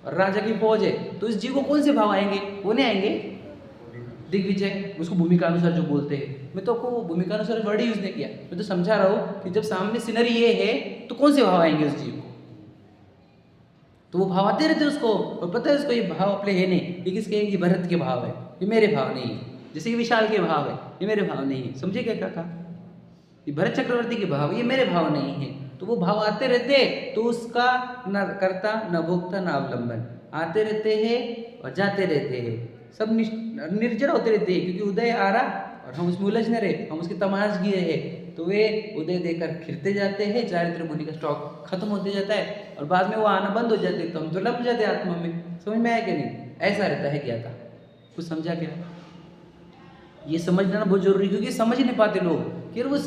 Speaker 3: और राजा की फौज है, तो इस जीव को कौन से भाव आएंगे, वो नहीं आएंगे दिग्विजय, उसको भूमिका अनुसार जो बोलते हैं। मैं तो आपको भूमिका अनुसार वर्ड ही यूज नहीं किया, मैं तो समझा रहा हूँ कि जब सामने सीनरी ये है तो कौन से भाव आएंगे उस जीव को, तो वो भाव आते रहते उसको, और पता है उसको ये भाव अपने है नहीं, ये किसके, ये भरत के भाव है, ये मेरे भाव नहीं है। जैसे ये विशाल के भाव है, ये मेरे भाव नहीं है, समझे क्या कहा, ये भरत चक्रवर्ती के भाव, ये मेरे भाव नहीं है। तो वो भाव आते रहते, तो उसका न कर्ता न भोक्ता न अवलंबन, आते रहते हैं और जाते रहते हैं, सब निर्जर होते रहते हैं, क्योंकि उदय आ रहा और हम उसमें उलझने रहे, हम उसकी तमाशगी रहे, तो वे उदय देकर खिरते जाते हैं, चारित्र मुनि का स्टॉक खत्म होते जाता है, और बाद में वो आना बंद हो जाते, तो हम तो लग जाते आत्मा में। समझ में आया कि नहीं, ऐसा रहता है क्या था, कुछ समझा क्या। ये समझना बहुत जरूरी, क्योंकि समझ नहीं पाते लोग कि वो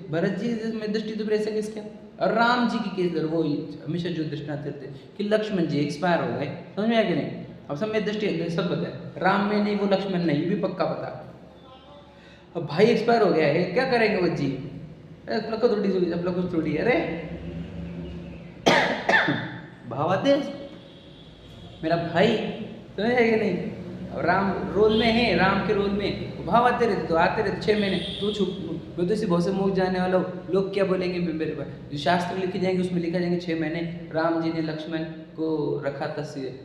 Speaker 3: भरत जी में दृष्टि तो ऐसा किसका, और राम जी की केस वो हमेशा जो दृष्टांत देते कि लक्ष्मण जी एक्सपायर हो गए, समझ में आया कि नहीं। अब समय दृष्टि सब पता है, राम में नहीं वो लक्ष्मण नहीं, ये भी पक्का पता। अब भाई एक्सपायर हो गया है, क्या करेंगे वो जी, अपना को थोड़ी, अपना कुछ थोड़ी, अरे भाव आते मेरा भाई, समझ है कि नहीं। अब राम रोल में है, राम के रोल में भाव आते रहते, तो आते रहते 6 महीने, तो छुप मैं तो इसी बहुत से मुख जाने वाला हूँ, लोग क्या बोलेंगे मेरे पर, जो शास्त्र लिखे जाएंगे उसमें लिखा जाएंगे 6 महीने राम जी ने लक्ष्मण को रखा था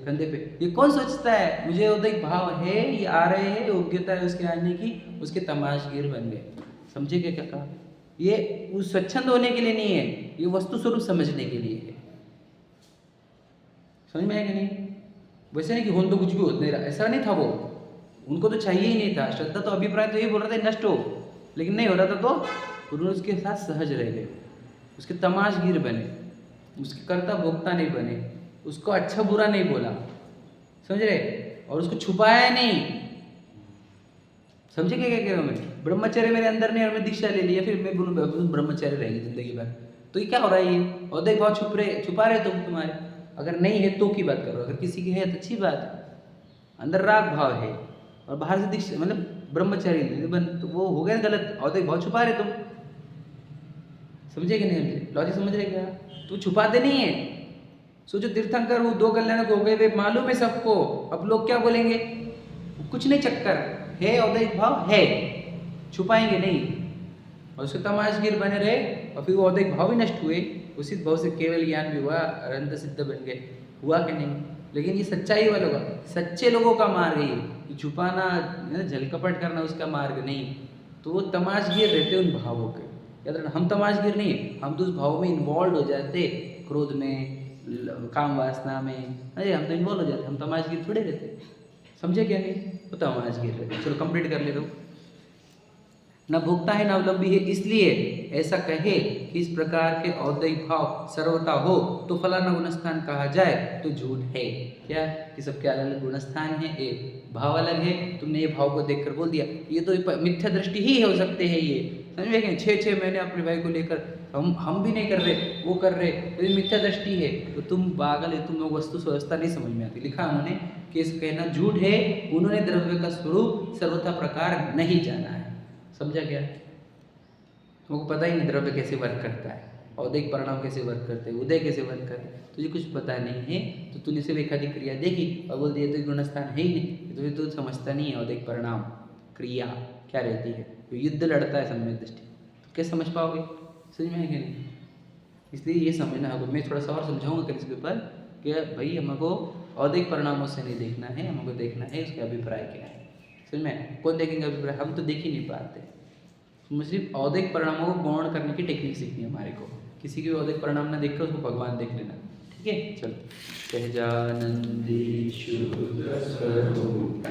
Speaker 3: कंधे पे। ये कौन सोचता है, मुझे उदय भाव है, ये आ रहे हैं, योग्यता है उसके आने की, उसके तमाशगीर बन गए, समझे क्या कहा। ये उस स्वच्छंद होने के लिए नहीं है, ये वस्तु स्वरूप समझने के लिए है, समझ में आएगा नहीं। वैसे नहीं कि होन तो कुछ भी होता नहीं रहा, ऐसा नहीं था, वो उनको तो चाहिए ही नहीं था, श्रद्धा तो अभिप्राय तो ये बोल रहे थे नष्ट हो, लेकिन नहीं हो रहा था, तो उन्होंने उसके साथ सहज रह गए, उसके तमाशगीर बने, उसके कर्ता भोक्ता नहीं बने, उसको अच्छा बुरा नहीं बोला, समझ रहे, और उसको छुपाया नहीं, समझे क्या कह रहा हूँ मैं। ब्रह्मचर्य मेरे अंदर नहीं और मैं दीक्षा ले लिया, फिर मैं बोलूँ ब्रह्मचर्य रहेगी जिंदगी भर, तो ये क्या हो रहा है, ये औदय भाव छुपा रहे तुम, तुम्हारे अगर नहीं है तो की बात करो, अगर किसी की है तो अच्छी बात है, अंदर राग भाव है और बाहर से दीक्षा मतलब ब्रह्मचारी तो वो हो गया गलत, औदय भाव छुपा रहे तुम, समझे कि नहीं समझे, लॉजिक समझ रहे क्या। तो छुपाते नहीं है, सोचो तीर्थंकर वो 2 कल्याण हो गए, वे मालूम है सबको, अब लोग क्या बोलेंगे, कुछ नहीं, चक्कर है, औदयिक भाव है, छुपाएंगे नहीं, और उसके तमाशगीर बने रहे, और फिर वो औदयिक भाव भी नष्ट हुए, उसी भाव से केवल ज्ञान भी हुआ, अनंत सिद्ध बन गए, हुआ कि नहीं। लेकिन ये सच्चाई वालों का, सच्चे लोगों का मार्ग है, कि छुपाना झलकपट करना उसका मार्ग नहीं, तो वो तमाशगीर रहते उन भावों के, याद रखना, हम तमाशगीर नहीं, हम तो उस भाव में इन्वॉल्व हो जाते, क्रोध में, काम वासना में, अरे हम तो इन्वॉल्व हो जाते, हम तमाशगीर थोड़े रहते, समझे क्या नहीं, तो तमाशगीर रहते। चलो कंप्लीट कर ले रहा हूँ। न भोक्ता है न अवलंबी है, इसलिए ऐसा कहे कि इस प्रकार के औदयिक भाव सर्वथा हो तो फलाना गुणस्थान कहा जाए तो झूठ है। क्या कि सबके अलग अलग गुणस्थान है, एक भाव अलग है, तुमने ये भाव को देखकर बोल दिया, ये तो मिथ्या दृष्टि ही हो सकते हैं, ये समझ में 6 महीने अपने भाई को लेकर हम भी नहीं कर रहे, वो कर रहे, तो ये मिथ्या दृष्टि है, तो तुम पागल है, तुम लोग वस्तु व्यवस्था नहीं समझ में आती। लिखा उन्होंने कि इस कहना झूठ है, उन्होंने द्रव्य का स्वरूप सर्वथा प्रकार नहीं जाना है, समझा क्या? तुमको पता ही नहीं द्रव्य कैसे वर्क करता है, औदिक परिणाम कैसे वर्क करते हैं, उदय कैसे वर्क करते हैं, तुझे कुछ पता नहीं है तो तूने सिर्फ एक आधी क्रिया देखी और बोल दिया तो गुणस्थान है ही नहीं, तो तू समझता नहीं है औदिक परिणाम क्रिया क्या रहती है। तो युद्ध लड़ता है सम्यक दृष्टि, तो कैसे समझ पाओगे? समझ में आएगा नहीं। इसलिए ये समझना होगा। मैं थोड़ा सा और समझाऊंगा कल इसके ऊपर कि भाई हमको औदिक परिणामों से नहीं देखना है, हमको देखना है उसका अभिप्राय क्या है। समझ में? कौन देखेंगे अभिप्राय? हम तो देख ही नहीं पाते। हमें सिर्फ औदिक परिणामों को गौण करने की टेक्निक सीखनी है हमारे को। किसी के भी औदिक परिणाम ना देख कर उसको भगवान देख लेना, ठीक है? चलो। सहजानंदी शुद्ध स्वरूप